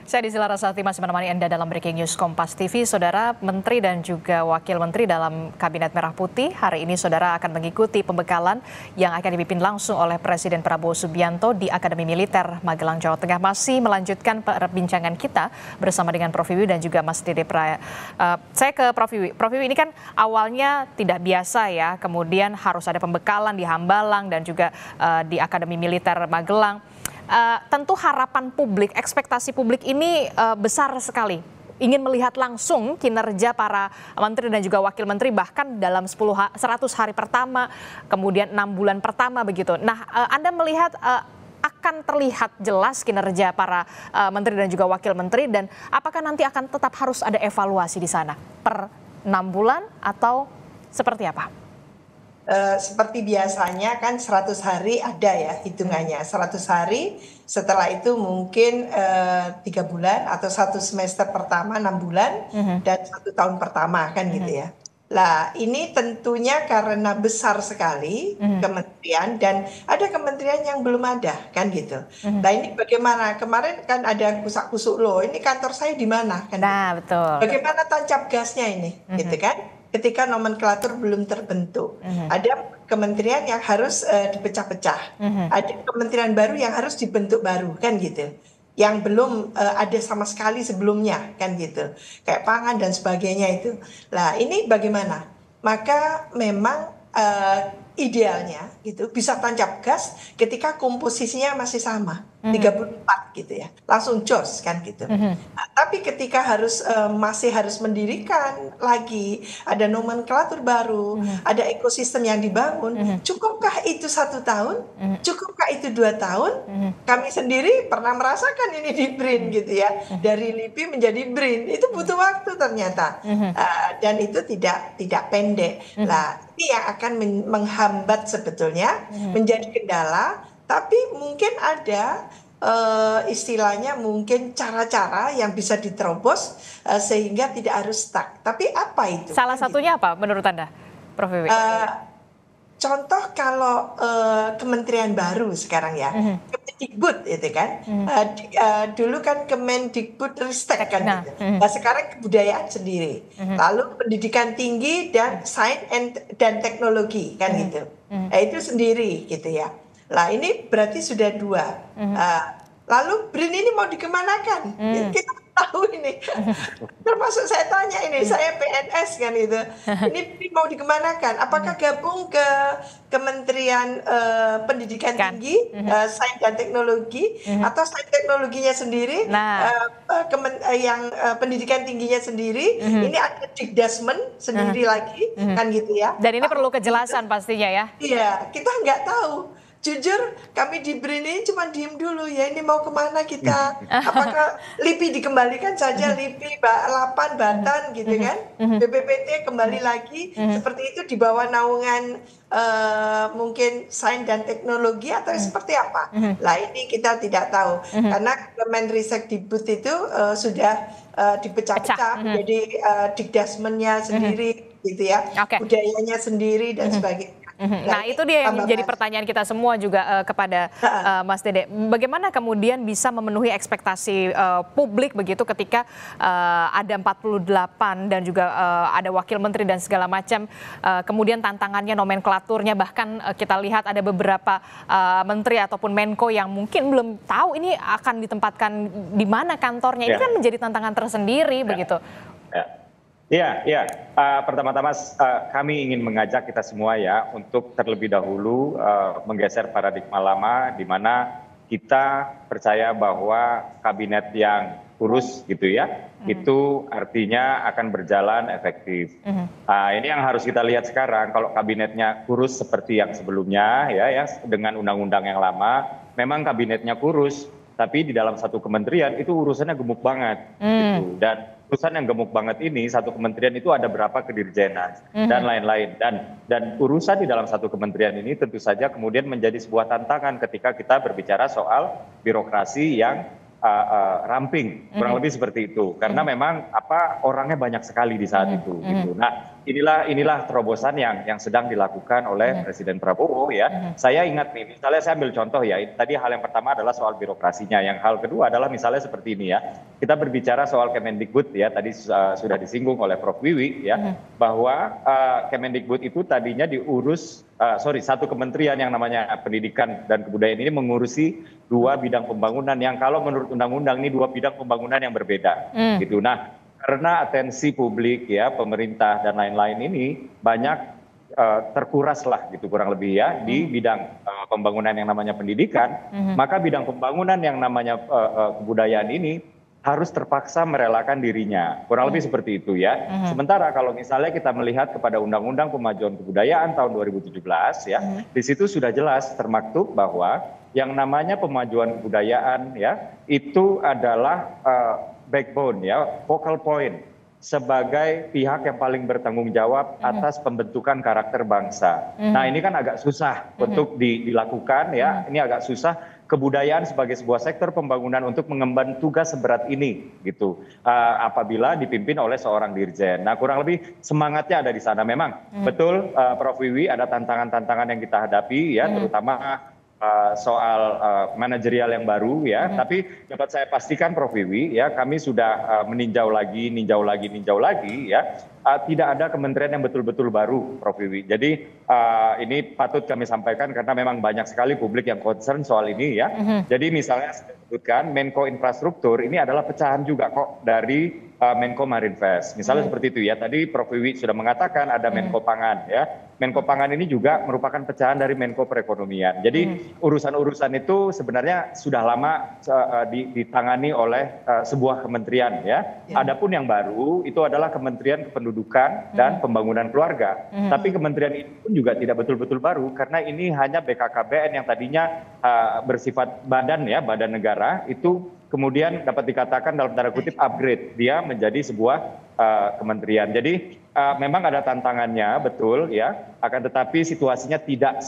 Saya Desi Larasati masih menemani Anda dalam Breaking News Kompas TV. Saudara, Menteri dan juga Wakil Menteri dalam Kabinet Merah Putih hari ini saudara akan mengikuti pembekalan yang akan dipimpin langsung oleh Presiden Prabowo Subianto di Akademi Militer Magelang, Jawa Tengah. Masih melanjutkan perbincangan kita bersama dengan Prof. Wiwi dan juga Mas Dede Praya. Saya ke Prof. Wiwi. Prof. Wiwi, ini kan awalnya tidak biasa ya, kemudian harus ada pembekalan di Hambalang dan juga di Akademi Militer Magelang. Tentu harapan publik, ekspektasi publik ini besar sekali. Ingin melihat langsung kinerja para menteri dan juga wakil menteri bahkan dalam 100 hari pertama, kemudian 6 bulan pertama begitu. Nah, Anda melihat akan terlihat jelas kinerja para menteri dan juga wakil menteri, dan apakah nanti akan tetap harus ada evaluasi di sana per 6 bulan atau seperti apa? Seperti biasanya kan 100 hari ada ya hitungannya. 100 hari setelah itu mungkin 3 bulan atau 1 semester pertama 6 bulan dan 1 tahun pertama kan gitu ya. Lah ini tentunya karena besar sekali kementerian dan ada kementerian yang belum ada kan gitu. Nah ini bagaimana? Kemarin kan ada kusak-kusuk loh, ini kantor saya di mana kan? Nah betul. Bagaimana tancap gasnya ini gitu kan? Ketika nomenklatur belum terbentuk, ada kementerian yang harus dipecah-pecah, ada kementerian baru yang harus dibentuk baru kan gitu, yang belum ada sama sekali sebelumnya kan gitu, kayak pangan dan sebagainya itu. Lah ini bagaimana? Maka memang idealnya gitu bisa tancap gas ketika komposisinya masih sama 34 gitu ya, langsung jos kan gitu. Nah, tapi ketika masih harus mendirikan lagi, ada nomenklatur baru, ada ekosistem yang dibangun, cukupkah itu 1 tahun? Cukupkah itu 2 tahun? Kami sendiri pernah merasakan ini di BRIN gitu ya, dari LIPI menjadi BRIN itu butuh waktu ternyata, dan itu tidak pendek. Lah ini yang akan menghambat sebetulnya, menjadi kendala. Tapi mungkin ada istilahnya mungkin cara-cara yang bisa diterobos sehingga tidak harus stuck. Tapi apa itu? Salah satunya apa menurut Anda, Prof. Wiwi? Contoh kalau kementerian baru sekarang ya, Kemendikbud itu kan, dulu kan Kemendikbudristek kan, gitu. Nah sekarang kebudayaan sendiri, lalu pendidikan tinggi dan sains dan teknologi kan gitu, nah, itu sendiri gitu ya. Lah ini berarti sudah 2. Lalu BRIN ini mau dikemanakan? Kita tahu ini. Termasuk saya tanya ini, saya PNS kan gitu. Ini mau dikemanakan? Apakah gabung ke Kementerian Pendidikan Tinggi, Sains dan Teknologi, atau sains teknologinya sendiri, yang pendidikan tingginya sendiri? Ini ada Dikdasmen sendiri lagi, kan gitu ya. Dan ini perlu kejelasan pastinya ya. Iya, kita nggak tahu. Jujur kami di BRIN ini cuma diem dulu ya, ini mau kemana kita, apakah LIPI dikembalikan saja, LIPI 8 Banten gitu kan, BPPT kembali lagi seperti itu di bawah naungan mungkin sains dan teknologi atau seperti apa. Lah ini kita tidak tahu karena Kemendikbud itu sudah dipecah-pecah menjadi Dikdasmennya sendiri gitu ya, budayanya sendiri dan sebagainya. Nah itu dia yang menjadi pertanyaan kita semua juga kepada Mas Dede. Bagaimana kemudian bisa memenuhi ekspektasi publik begitu ketika ada 48 dan juga ada wakil menteri dan segala macam. Kemudian tantangannya nomenklaturnya, bahkan kita lihat ada beberapa menteri ataupun Menko yang mungkin belum tahu ini akan ditempatkan di mana kantornya. Ini kan menjadi tantangan tersendiri begitu. Iya. Pertama-tama kami ingin mengajak kita semua ya untuk terlebih dahulu menggeser paradigma lama di mana kita percaya bahwa kabinet yang kurus gitu ya, itu artinya akan berjalan efektif. Ini yang harus kita lihat sekarang, kalau kabinetnya kurus seperti yang sebelumnya ya dengan undang-undang yang lama, memang kabinetnya kurus, tapi di dalam satu kementerian itu urusannya gemuk banget gitu. Dan urusan yang gemuk banget ini, satu kementerian itu ada berapa kedirjenan dan lain-lain, dan urusan di dalam satu kementerian ini tentu saja kemudian menjadi sebuah tantangan ketika kita berbicara soal birokrasi yang ramping, kurang lebih seperti itu, karena memang orangnya banyak sekali di saat itu gitu. Nah inilah terobosan yang sedang dilakukan oleh Presiden Prabowo ya. Saya ingat nih, misalnya saya ambil contoh ya. Tadi hal yang pertama adalah soal birokrasinya. Yang hal kedua adalah misalnya seperti ini ya. Kita berbicara soal Kemendikbud ya. Tadi sudah disinggung oleh Prof. Wiwi ya, bahwa Kemendikbud itu tadinya diurus satu kementerian yang namanya Pendidikan dan Kebudayaan ini mengurusi 2 bidang pembangunan yang kalau menurut undang-undang ini 2 bidang pembangunan yang berbeda gitu. Nah, karena atensi publik ya, pemerintah dan lain-lain ini banyak terkuras lah gitu kurang lebih ya di bidang pembangunan yang namanya pendidikan, maka bidang pembangunan yang namanya kebudayaan ini harus terpaksa merelakan dirinya. Kurang lebih seperti itu ya. Sementara kalau misalnya kita melihat kepada Undang-Undang Pemajuan Kebudayaan tahun 2017 ya, di situ sudah jelas termaktub bahwa yang namanya pemajuan kebudayaan ya, itu adalah backbone ya, focal point sebagai pihak yang paling bertanggung jawab atas pembentukan karakter bangsa. Nah, ini kan agak susah untuk dilakukan ya. Ini agak susah kebudayaan sebagai sebuah sektor pembangunan untuk mengemban tugas seberat ini gitu. Apabila dipimpin oleh seorang dirjen. Nah, kurang lebih semangatnya ada di sana. Memang betul Prof. Wiwi, ada tantangan-tantangan yang kita hadapi ya, terutama soal manajerial yang baru ya, tapi dapat saya pastikan Prof. Wiwi ya, kami sudah meninjau lagi ya, tidak ada kementerian yang betul-betul baru Prof. Wiwi. Jadi ini patut kami sampaikan karena memang banyak sekali publik yang concern soal ini ya. Jadi misalnya saya sebutkan Menko Infrastruktur ini adalah pecahan juga kok dari Menko Marinvest. Misalnya seperti itu ya. Tadi Prof. Wiwi sudah mengatakan ada Menko Pangan ya. Menko Pangan ini juga merupakan pecahan dari Menko Perekonomian. Jadi urusan-urusan itu sebenarnya sudah lama ditangani oleh sebuah kementerian ya. Adapun yang baru itu adalah Kementerian Kependudukan dan Pembangunan Keluarga. Tapi kementerian ini pun juga tidak betul-betul baru karena ini hanya BKKBN yang tadinya bersifat badan ya, badan negara, itu kemudian dapat dikatakan dalam tanda kutip upgrade dia menjadi sebuah kementerian. Jadi memang ada tantangannya betul ya, akan tetapi situasinya tidak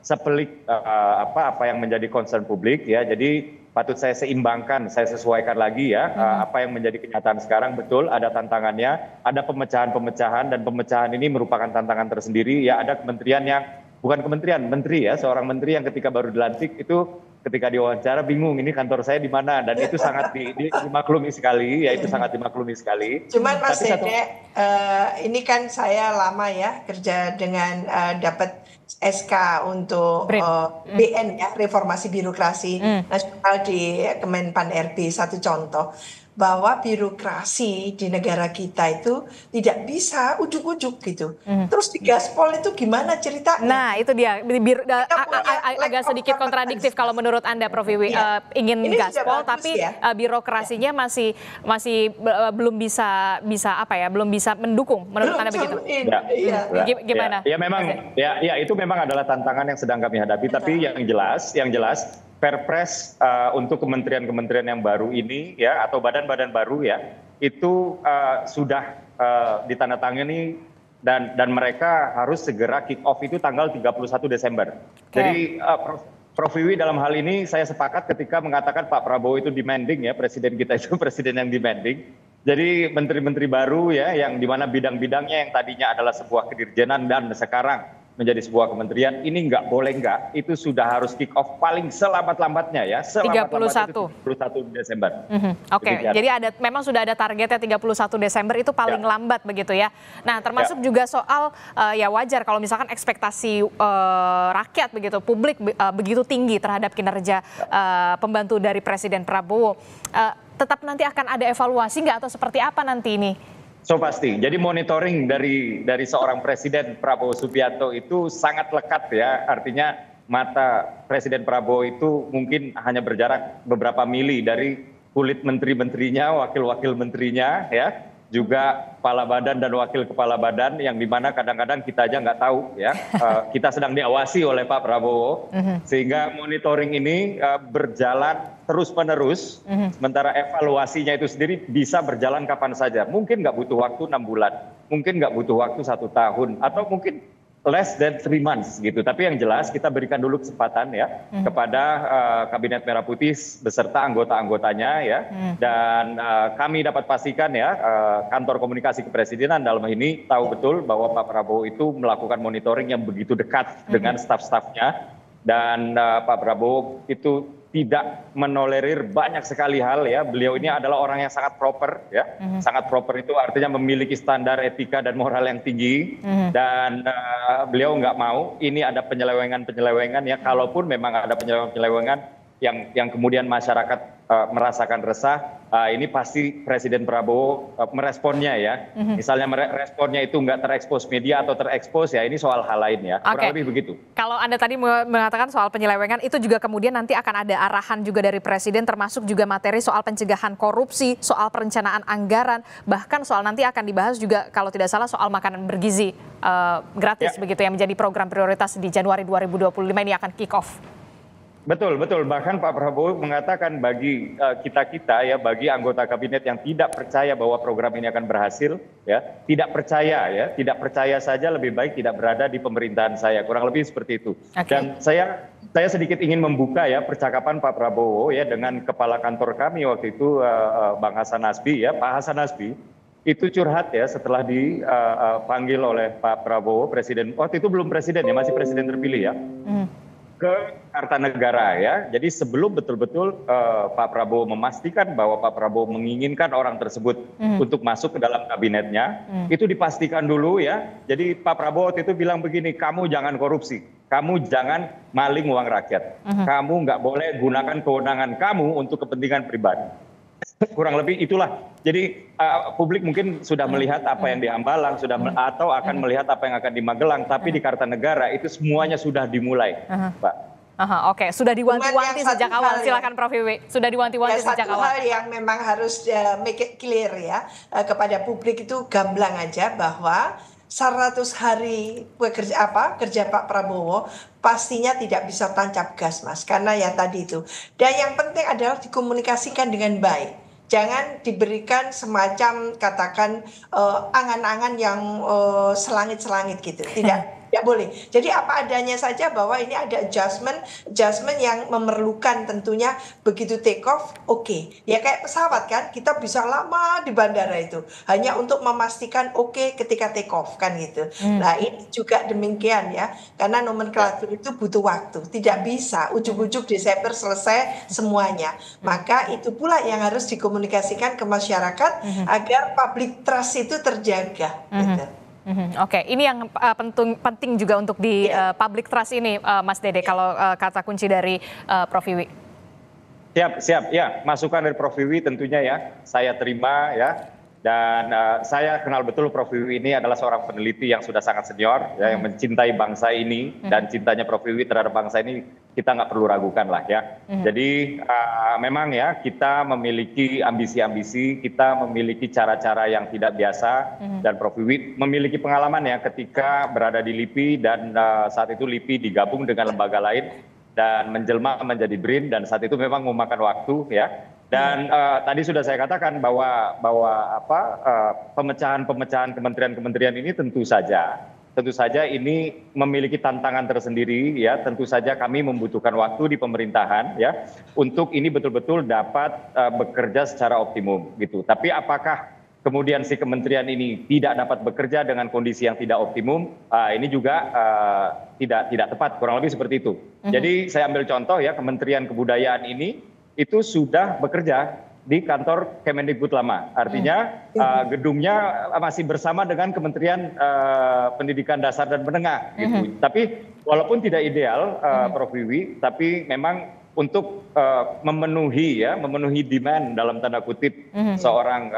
sepelik apa yang menjadi concern publik ya. Jadi patut saya seimbangkan, saya sesuaikan lagi ya, apa yang menjadi kenyataan sekarang. Betul ada tantangannya, ada pemecahan-pemecahan, dan pemecahan ini merupakan tantangan tersendiri ya. Ada kementerian yang bukan kementerian, menteri ya, seorang menteri yang ketika baru dilantik itu ketika diwawancara bingung ini kantor saya di mana, dan itu sangat dimaklumi sekali ya, itu sangat dimaklumi sekali. Cuman Mas Dede, ini kan saya lama ya kerja dengan dapat SK untuk BN ya, reformasi birokrasi nasional di Kemenpan RB. Satu contoh bahwa birokrasi di negara kita itu tidak bisa ujuk-ujuk gitu. Terus di Gaspol itu gimana ceritanya? Nah, itu dia agak sedikit kontradiktif kalau menurut Anda, Prof. Wiwi. Ingin Gaspol tapi ya, birokrasinya masih belum bisa apa ya, belum bisa mendukung menurut Anda begitu. Gimana? Ya memang ya itu memang adalah tantangan yang sedang kami hadapi. Tapi yang jelas Perpres untuk kementerian-kementerian yang baru ini ya, atau badan-badan baru ya, itu sudah ditandatangani dan mereka harus segera kick off itu tanggal 31 Desember. Jadi Prof. Wiwi, dalam hal ini saya sepakat ketika mengatakan Pak Prabowo itu demanding ya, presiden kita itu presiden yang demanding. Jadi menteri-menteri baru ya, yang dimana bidang-bidangnya yang tadinya adalah sebuah kedirjenan dan sekarang menjadi sebuah kementerian, ini nggak boleh itu sudah harus kick off paling selamat-lambatnya ya, 31 Desember. Oke, jadi memang sudah ada targetnya 31 Desember itu paling lambat begitu ya. Nah, termasuk juga soal ya wajar kalau misalkan ekspektasi rakyat begitu, publik begitu tinggi terhadap kinerja pembantu dari Presiden Prabowo. Tetap nanti akan ada evaluasi nggak atau seperti apa nanti ini? So pasti. Jadi monitoring dari seorang Presiden Prabowo Subianto itu sangat lekat ya. Artinya mata Presiden Prabowo itu mungkin hanya berjarak beberapa mili dari kulit menteri-menterinya, wakil-wakil menterinya ya. Juga kepala badan dan wakil kepala badan, yang dimana kadang-kadang kita aja nggak tahu ya, kita sedang diawasi oleh Pak Prabowo, sehingga monitoring ini berjalan terus-menerus, sementara evaluasinya itu sendiri bisa berjalan kapan saja. Mungkin nggak butuh waktu 6 bulan, mungkin nggak butuh waktu 1 tahun, atau mungkin less than 3 months gitu. Tapi yang jelas kita berikan dulu kesempatan ya kepada Kabinet Merah Putih beserta anggota-anggotanya ya. Dan kami dapat pastikan ya kantor komunikasi kepresidenan dalam ini tahu betul bahwa Pak Prabowo itu melakukan monitoring yang begitu dekat dengan staf-stafnya. Dan Pak Prabowo itu tidak menolerir banyak sekali hal ya. Beliau ini adalah orang yang sangat proper ya. Sangat proper itu artinya memiliki standar etika dan moral yang tinggi. Dan beliau nggak mau ini ada penyelewengan-penyelewengan ya. Kalaupun memang ada penyelewengan yang kemudian masyarakat merasakan resah, ini pasti Presiden Prabowo meresponnya ya. Misalnya responnya itu nggak terekspos media atau terekspos ya, ini soal hal lain ya. Kurang lebih begitu. Kalau Anda tadi mengatakan soal penyelewengan, itu juga kemudian nanti akan ada arahan juga dari Presiden, termasuk juga materi soal pencegahan korupsi, soal perencanaan anggaran, bahkan soal nanti akan dibahas juga kalau tidak salah soal makanan bergizi gratis begitu yang menjadi program prioritas di Januari 2025 ini akan kick off. Betul, betul. Bahkan Pak Prabowo mengatakan bagi kita-kita ya, bagi anggota kabinet yang tidak percaya bahwa program ini akan berhasil, ya, tidak percaya saja lebih baik tidak berada di pemerintahan saya. Kurang lebih seperti itu. Dan saya sedikit ingin membuka ya percakapan Pak Prabowo ya dengan kepala kantor kami waktu itu Bang Hasan Nasbi ya, Pak Hasan Nasbi. Itu curhat ya setelah dipanggil oleh Pak Prabowo, presiden, waktu itu belum presiden ya, masih presiden terpilih ya. Ke Kartanegara ya. Jadi sebelum betul-betul Pak Prabowo memastikan bahwa Pak Prabowo menginginkan orang tersebut untuk masuk ke dalam kabinetnya, itu dipastikan dulu ya. Jadi Pak Prabowo waktu itu bilang begini, kamu jangan korupsi, kamu jangan maling uang rakyat, kamu nggak boleh gunakan kewenangan kamu untuk kepentingan pribadi. Kurang lebih itulah. Jadi publik mungkin sudah melihat apa yang di Hambalang, atau akan melihat apa yang akan di Magelang, tapi di Kartanegara itu semuanya sudah dimulai, Pak. Oke, sudah diwanti-wanti sejak awal. Silakan Prof. Wiwi. Sudah diwanti-wanti sejak awal. Satu hal yang memang harus make it clear ya kepada publik itu gamblang aja bahwa 100 hari kerja Pak Prabowo pastinya tidak bisa tancap gas, Mas, karena ya tadi itu. Dan yang penting adalah dikomunikasikan dengan baik. Jangan diberikan semacam katakan angan-angan yang selangit-selangit gitu. Tidak boleh. Jadi apa adanya saja bahwa ini ada adjustment yang memerlukan tentunya begitu take off, oke. Ya kayak pesawat kan, kita bisa lama di bandara itu hanya untuk memastikan oke ketika take off kan gitu. Nah ini juga demikian ya, karena nomenklatur itu butuh waktu. Tidak bisa ujuk-ujuk Desember selesai semuanya. Maka itu pula yang harus dikomunikasikan ke masyarakat agar public trust itu terjaga. Gitu. Oke, ini yang penting juga untuk di public trust ini, Mas Dede, kalau kata kunci dari Prof. Wiwi. Siap, ya, masukan dari Prof. Wiwi tentunya ya, saya terima ya. Dan saya kenal betul Prof. Wiwi ini adalah seorang peneliti yang sudah sangat senior, ya, yang mencintai bangsa ini, dan cintanya Prof. Wiwi terhadap bangsa ini kita nggak perlu ragukan lah ya. Jadi memang ya kita memiliki ambisi-ambisi, kita memiliki cara-cara yang tidak biasa, dan Prof. Wiwi memiliki pengalaman ya ketika berada di LIPI, dan saat itu LIPI digabung dengan lembaga lain dan menjelma menjadi BRIN, dan saat itu memang memakan waktu ya. Dan tadi sudah saya katakan bahwa pemecahan-pemecahan kementerian-kementerian ini tentu saja ini memiliki tantangan tersendiri ya. Tentu saja kami membutuhkan waktu di pemerintahan ya untuk ini betul-betul dapat bekerja secara optimum gitu. Tapi apakah kemudian si kementerian ini tidak dapat bekerja dengan kondisi yang tidak optimum, ini juga tidak tepat, kurang lebih seperti itu. Jadi saya ambil contoh ya, Kementerian Kebudayaan ini itu sudah bekerja di kantor Kemendikbud lama. Artinya gedungnya masih bersama dengan Kementerian Pendidikan Dasar dan Menengah. Gitu. Tapi walaupun tidak ideal, Prof. Wiwi, tapi memang untuk memenuhi demand dalam tanda kutip seorang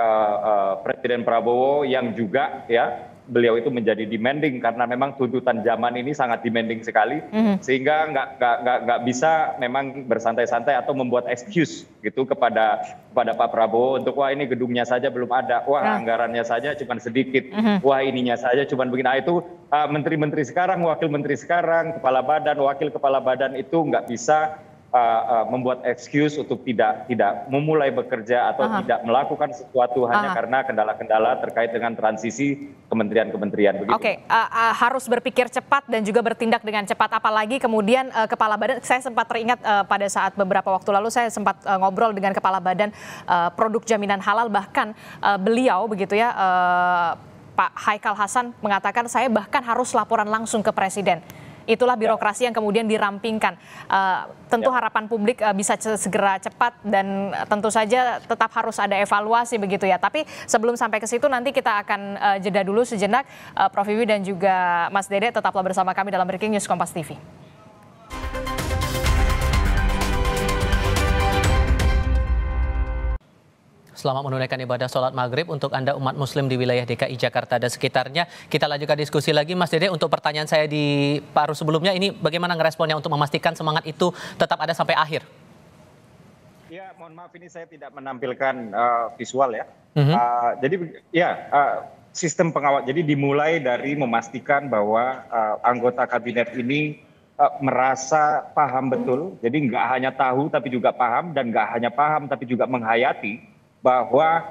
Presiden Prabowo yang juga ya beliau itu menjadi demanding karena memang tuntutan zaman ini sangat demanding sekali, sehingga nggak bisa memang bersantai-santai atau membuat excuse gitu kepada Pak Prabowo untuk wah ini gedungnya saja belum ada, wah anggarannya saja cuma sedikit, wah ininya saja cuma begini. Nah, itu menteri-menteri sekarang, wakil menteri sekarang, kepala badan, wakil kepala badan itu nggak bisa membuat excuse untuk tidak memulai bekerja atau tidak melakukan sesuatu hanya karena kendala-kendala terkait dengan transisi kementerian-kementerian begitu. Oke, harus berpikir cepat dan juga bertindak dengan cepat, apalagi kemudian Kepala Badan, saya sempat teringat pada saat beberapa waktu lalu saya sempat ngobrol dengan Kepala Badan Produk Jaminan Halal, bahkan beliau begitu ya, Pak Haikal Hasan mengatakan saya bahkan harus laporan langsung ke Presiden. Itulah birokrasi yang kemudian dirampingkan. Tentu harapan publik bisa segera cepat dan tentu saja tetap harus ada evaluasi begitu ya. Tapi sebelum sampai ke situ nanti kita akan jeda dulu sejenak. Prof Wiwi dan juga Mas Dede tetaplah bersama kami dalam Breaking News Kompas TV. Selamat menunaikan ibadah sholat maghrib untuk Anda umat muslim di wilayah DKI Jakarta dan sekitarnya. Kita lanjutkan diskusi lagi Mas Dede. Untuk pertanyaan saya di paruh sebelumnya ini, bagaimana ngeresponnya untuk memastikan semangat itu tetap ada sampai akhir? Ya, mohon maaf ini saya tidak menampilkan visual ya. Jadi sistem pengawal, jadi dimulai dari memastikan bahwa anggota kabinet ini merasa paham betul. Jadi nggak hanya tahu tapi juga paham, dan nggak hanya paham tapi juga menghayati bahwa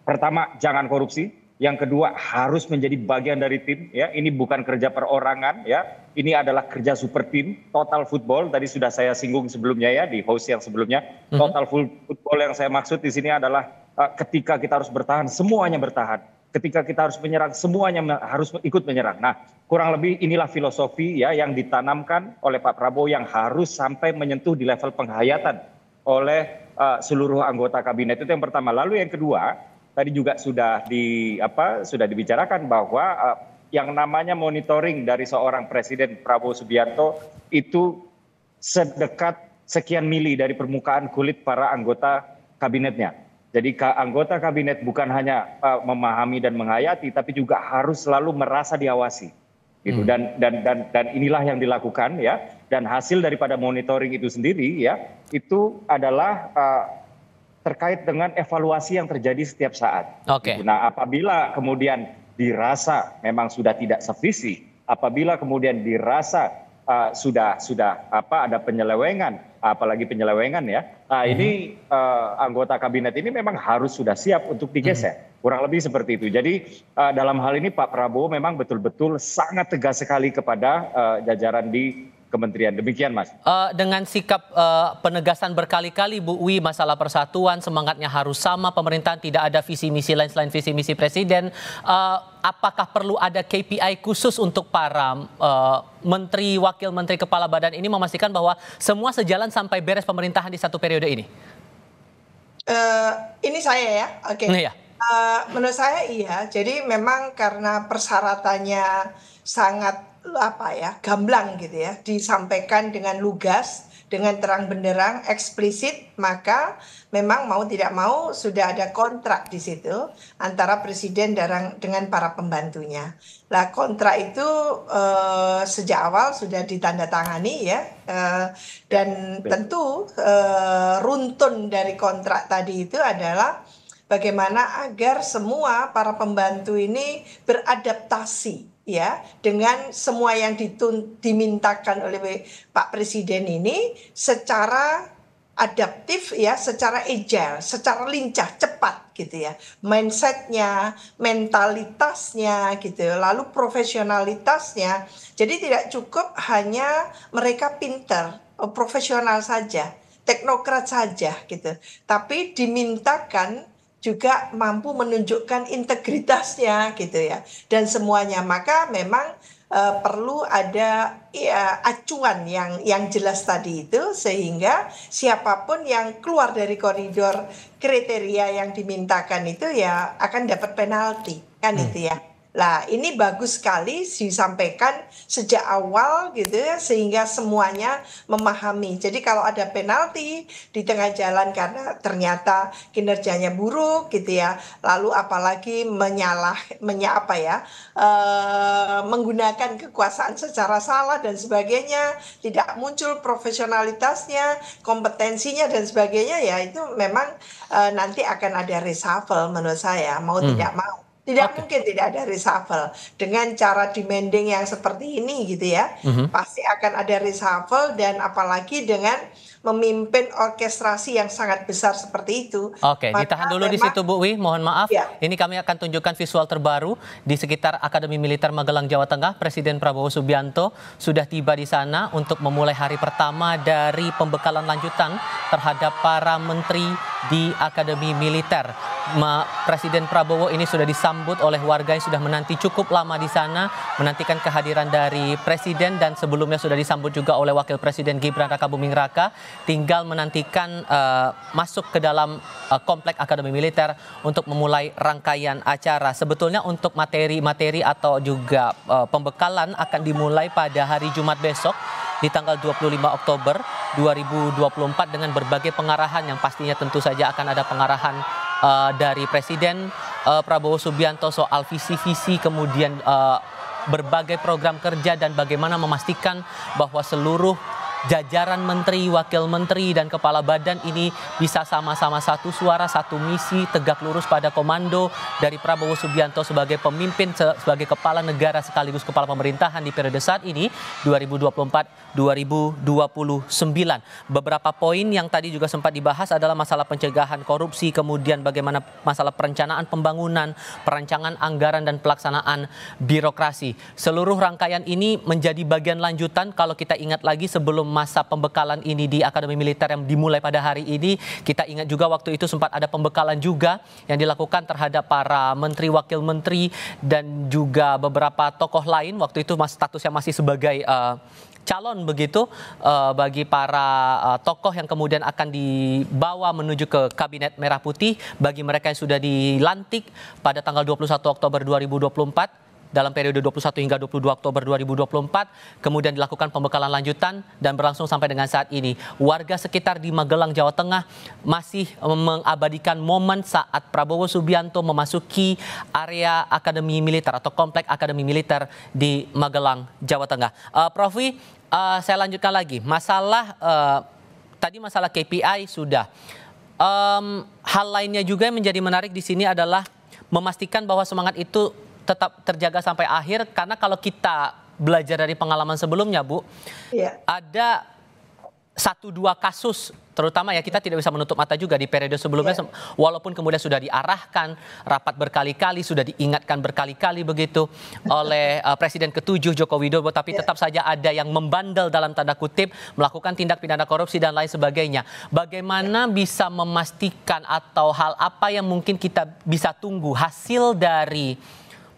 pertama jangan korupsi, yang kedua harus menjadi bagian dari tim ya. Ini bukan kerja perorangan ya, ini adalah kerja super tim, total football. Tadi sudah saya singgung sebelumnya ya di host yang sebelumnya. Total football yang saya maksud di sini adalah ketika kita harus bertahan, semuanya bertahan. Ketika kita harus menyerang, semuanya harus ikut menyerang. Nah, kurang lebih inilah filosofi ya yang ditanamkan oleh Pak Prabowo, yang harus sampai menyentuh di level penghayatan oleh seluruh anggota kabinet. Itu yang pertama. Lalu yang kedua, tadi juga sudah dibicarakan bahwa yang namanya monitoring dari seorang Presiden Prabowo Subianto itu sedekat sekian mili dari permukaan kulit para anggota kabinetnya. Jadi anggota kabinet bukan hanya memahami dan menghayati, tapi juga harus selalu merasa diawasi. Gitu. Dan inilah yang dilakukan ya, dan hasil daripada monitoring itu sendiri ya itu adalah terkait dengan evaluasi yang terjadi setiap saat. Gitu. Nah, apabila kemudian dirasa memang sudah tidak sevisi, apabila kemudian dirasa sudah ada penyelewengan, apalagi penyelewengan ya, ini anggota kabinet ini memang harus sudah siap untuk digeser. Kurang lebih seperti itu. Jadi dalam hal ini Pak Prabowo memang betul-betul sangat tegas sekali kepada jajaran di kementerian. Demikian Mas. Dengan sikap penegasan berkali-kali Bu Wi, masalah persatuan, semangatnya harus sama, pemerintahan tidak ada visi misi lain selain visi misi presiden. Apakah perlu ada KPI khusus untuk para menteri, wakil menteri, kepala badan ini memastikan bahwa semua sejalan sampai beres pemerintahan di satu periode ini? Ini saya ya, oke. Iya. Menurut saya iya. Jadi memang karena persyaratannya sangat gamblang gitu ya, disampaikan dengan lugas, dengan terang benderang, eksplisit, maka memang mau tidak mau sudah ada kontrak di situ antara presiden dengan para pembantunya. Lah kontrak itu sejak awal sudah ditandatangani ya, dan tentu runtun dari kontrak tadi itu adalah bagaimana agar semua para pembantu ini beradaptasi ya dengan semua yang dimintakan oleh Pak Presiden ini secara adaptif ya, secara agile, secara lincah, cepat gitu ya. Mindsetnya, mentalitasnya gitu, lalu profesionalitasnya. Jadi tidak cukup hanya mereka pinter, profesional saja, teknokrat saja gitu. Tapi dimintakan juga mampu menunjukkan integritasnya gitu ya, dan semuanya. Maka memang perlu ada acuan yang jelas tadi itu, sehingga siapapun yang keluar dari koridor kriteria yang dimintakan itu ya akan dapat penalti kan itu ya. Lah ini bagus sekali disampaikan sejak awal gitu ya, sehingga semuanya memahami. Jadi kalau ada penalti di tengah jalan karena ternyata kinerjanya buruk gitu ya, lalu apalagi menggunakan kekuasaan secara salah dan sebagainya, tidak muncul profesionalitasnya, kompetensinya dan sebagainya, ya itu memang nanti akan ada reshuffle menurut saya, mau tidak mau. Tidak mungkin tidak ada reshuffle dengan cara demanding yang seperti ini gitu ya. Pasti akan ada reshuffle, dan apalagi dengan memimpin orkestrasi yang sangat besar seperti itu. Oke, ditahan dulu di situ Bu Wi, mohon maaf. Ya. Ini kami akan tunjukkan visual terbaru di sekitar Akademi Militer Magelang, Jawa Tengah. Presiden Prabowo Subianto sudah tiba di sana untuk memulai hari pertama dari pembekalan lanjutan terhadap para menteri di Akademi Militer. Presiden Prabowo ini sudah disambut oleh warga yang sudah menanti cukup lama di sana, menantikan kehadiran dari Presiden, dan sebelumnya sudah disambut juga oleh Wakil Presiden Gibran Rakabuming Raka. Tinggal menantikan masuk ke dalam komplek Akademi Militer untuk memulai rangkaian acara. Sebetulnya untuk materi-materi atau juga pembekalan akan dimulai pada hari Jumat besok di tanggal 25 Oktober 2024 dengan berbagai pengarahan yang pastinya tentu saja akan ada pengarahan dari Presiden Prabowo Subianto soal visi-visi, kemudian berbagai program kerja dan bagaimana memastikan bahwa seluruh jajaran menteri, wakil menteri, dan kepala badan ini bisa sama-sama satu suara, satu misi, tegak lurus pada komando dari Prabowo Subianto sebagai pemimpin, sebagai kepala negara sekaligus kepala pemerintahan di periode saat ini 2024-2029. Beberapa poin yang tadi juga sempat dibahas adalah masalah pencegahan korupsi, kemudian bagaimana masalah perencanaan pembangunan, perancangan anggaran, dan pelaksanaan birokrasi. Seluruh rangkaian ini menjadi bagian lanjutan kalau kita ingat lagi sebelum masa pembekalan ini di Akademi Militer yang dimulai pada hari ini. Kita ingat juga waktu itu sempat ada pembekalan juga yang dilakukan terhadap para menteri, wakil menteri, dan juga beberapa tokoh lain. Waktu itu statusnya masih sebagai calon begitu bagi para tokoh yang kemudian akan dibawa menuju ke Kabinet Merah Putih bagi mereka yang sudah dilantik pada tanggal 21 Oktober 2024. Dalam periode 21 hingga 22 Oktober 2024, kemudian dilakukan pembekalan lanjutan dan berlangsung sampai dengan saat ini. Warga sekitar di Magelang, Jawa Tengah masih mengabadikan momen saat Prabowo Subianto memasuki area Akademi Militer atau komplek Akademi Militer di Magelang, Jawa Tengah. Prof Wi, saya lanjutkan lagi. Tadi masalah KPI sudah. Hal lainnya juga yang menjadi menarik di sini adalah memastikan bahwa semangat itu tetap terjaga sampai akhir, karena kalau kita belajar dari pengalaman sebelumnya, Bu, ada 1-2 kasus, terutama ya kita tidak bisa menutup mata juga di periode sebelumnya, walaupun kemudian sudah diarahkan rapat berkali-kali, sudah diingatkan berkali-kali begitu oleh Presiden ke-7 Joko Widodo, tapi tetap saja ada yang membandel dalam tanda kutip, melakukan tindak pidana korupsi dan lain sebagainya. Bagaimana bisa memastikan atau hal apa yang mungkin kita bisa tunggu hasil dari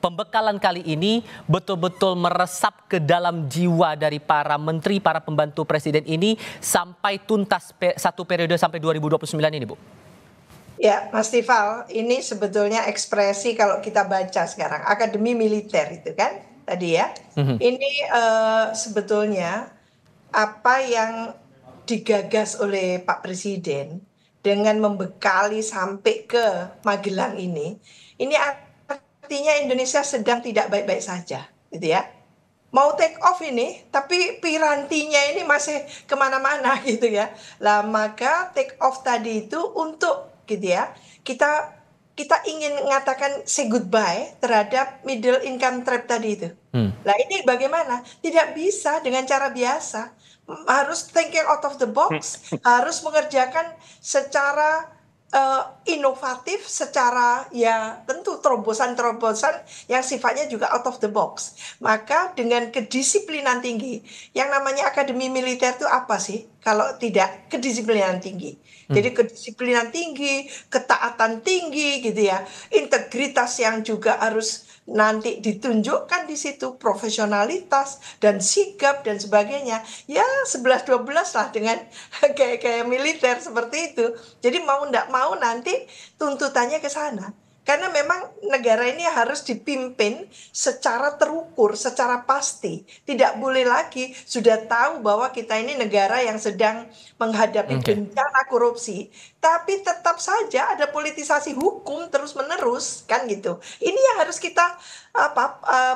pembekalan kali ini betul-betul meresap ke dalam jiwa dari para menteri, para pembantu presiden ini sampai tuntas satu periode sampai 2029 ini, Bu? Ya, Mas Tifal, ini sebetulnya ekspresi kalau kita baca sekarang, Akademi Militer itu kan tadi ya. Ini sebetulnya apa yang digagas oleh Pak Presiden dengan membekali sampai ke Magelang ini artinya Indonesia sedang tidak baik-baik saja, gitu ya. Mau take off ini, tapi pirantinya ini masih kemana-mana, gitu ya. Lah maka take off tadi itu untuk, gitu ya, kita ingin mengatakan say goodbye terhadap middle income trap tadi itu. Lah ini bagaimana? Tidak bisa dengan cara biasa. Harus thinking out of the box, harus mengerjakan secara inovatif, secara ya tentu terobosan-terobosan yang sifatnya juga out of the box. Maka dengan kedisiplinan tinggi, yang namanya Akademi Militer itu apa sih? Kalau tidak kedisiplinan tinggi. Jadi kedisiplinan tinggi, ketaatan tinggi gitu ya. Integritas yang juga harus nanti ditunjukkan di situ, profesionalitas dan sigap dan sebagainya. Ya 11-12 lah dengan kayak militer seperti itu. Jadi mau ndak mau nanti tuntutannya ke sana. Karena memang negara ini harus dipimpin secara terukur, secara pasti. Tidak boleh lagi sudah tahu bahwa kita ini negara yang sedang menghadapi bencana korupsi. Tapi tetap saja ada politisasi hukum terus-menerus, kan gitu. Ini yang harus kita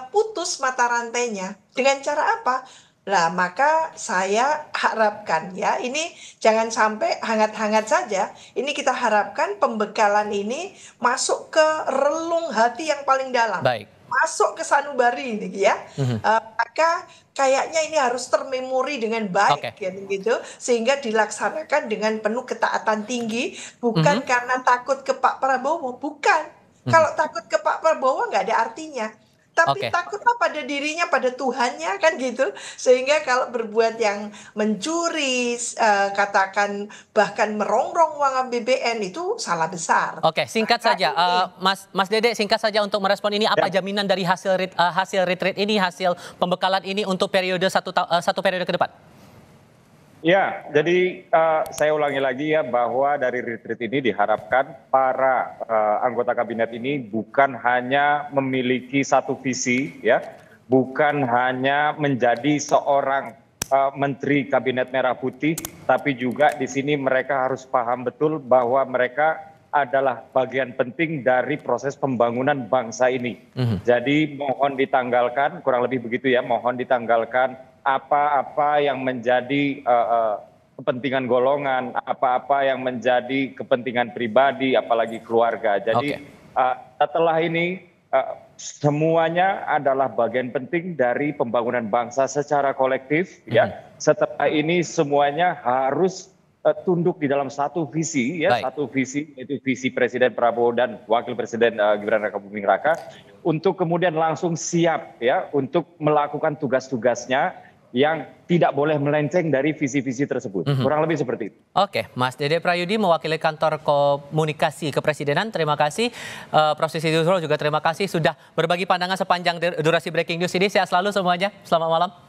putus mata rantainya. Dengan cara apa? Lah maka saya harapkan ya ini jangan sampai hangat-hangat saja. Ini kita harapkan pembekalan ini masuk ke relung hati yang paling dalam. Baik. masuk ke sanubari ini ya, maka kayaknya ini harus termemori dengan baik gitu, sehingga dilaksanakan dengan penuh ketaatan tinggi, bukan karena takut ke Pak Prabowo, bukan. Kalau takut ke Pak Prabowo nggak ada artinya. Tapi takutlah pada dirinya, pada Tuhannya kan gitu. Sehingga kalau berbuat yang mencuri, katakan bahkan merongrong uang APBN itu salah besar. Oke, singkat saja, Mas Dede, singkat saja untuk merespon ini. Apa jaminan dari hasil retreat ini, hasil pembekalan ini untuk periode satu periode ke depan? Ya, jadi saya ulangi lagi ya bahwa dari retreat ini diharapkan para anggota kabinet ini bukan hanya memiliki satu visi ya, bukan hanya menjadi seorang menteri kabinet merah putih, tapi juga di sini mereka harus paham betul bahwa mereka adalah bagian penting dari proses pembangunan bangsa ini. Jadi mohon ditanggalkan, kurang lebih begitu ya, mohon ditanggalkan apa-apa yang menjadi kepentingan golongan, apa-apa yang menjadi kepentingan pribadi, apalagi keluarga. Jadi setelah ini semuanya adalah bagian penting dari pembangunan bangsa secara kolektif. Ya, setelah ini semuanya harus tunduk di dalam satu visi, ya, satu visi, yaitu visi Presiden Prabowo dan Wakil Presiden Gibran Raka Buming Raka, untuk kemudian langsung siap ya untuk melakukan tugas-tugasnya yang tidak boleh melenceng dari visi-visi tersebut. Kurang lebih seperti itu. Oke, Mas Dede Prayudi mewakili kantor komunikasi kepresidenan. Terima kasih. Prof. Siti Zuhro juga terima kasih sudah berbagi pandangan sepanjang durasi breaking news ini. Sehat selalu semuanya. Selamat malam.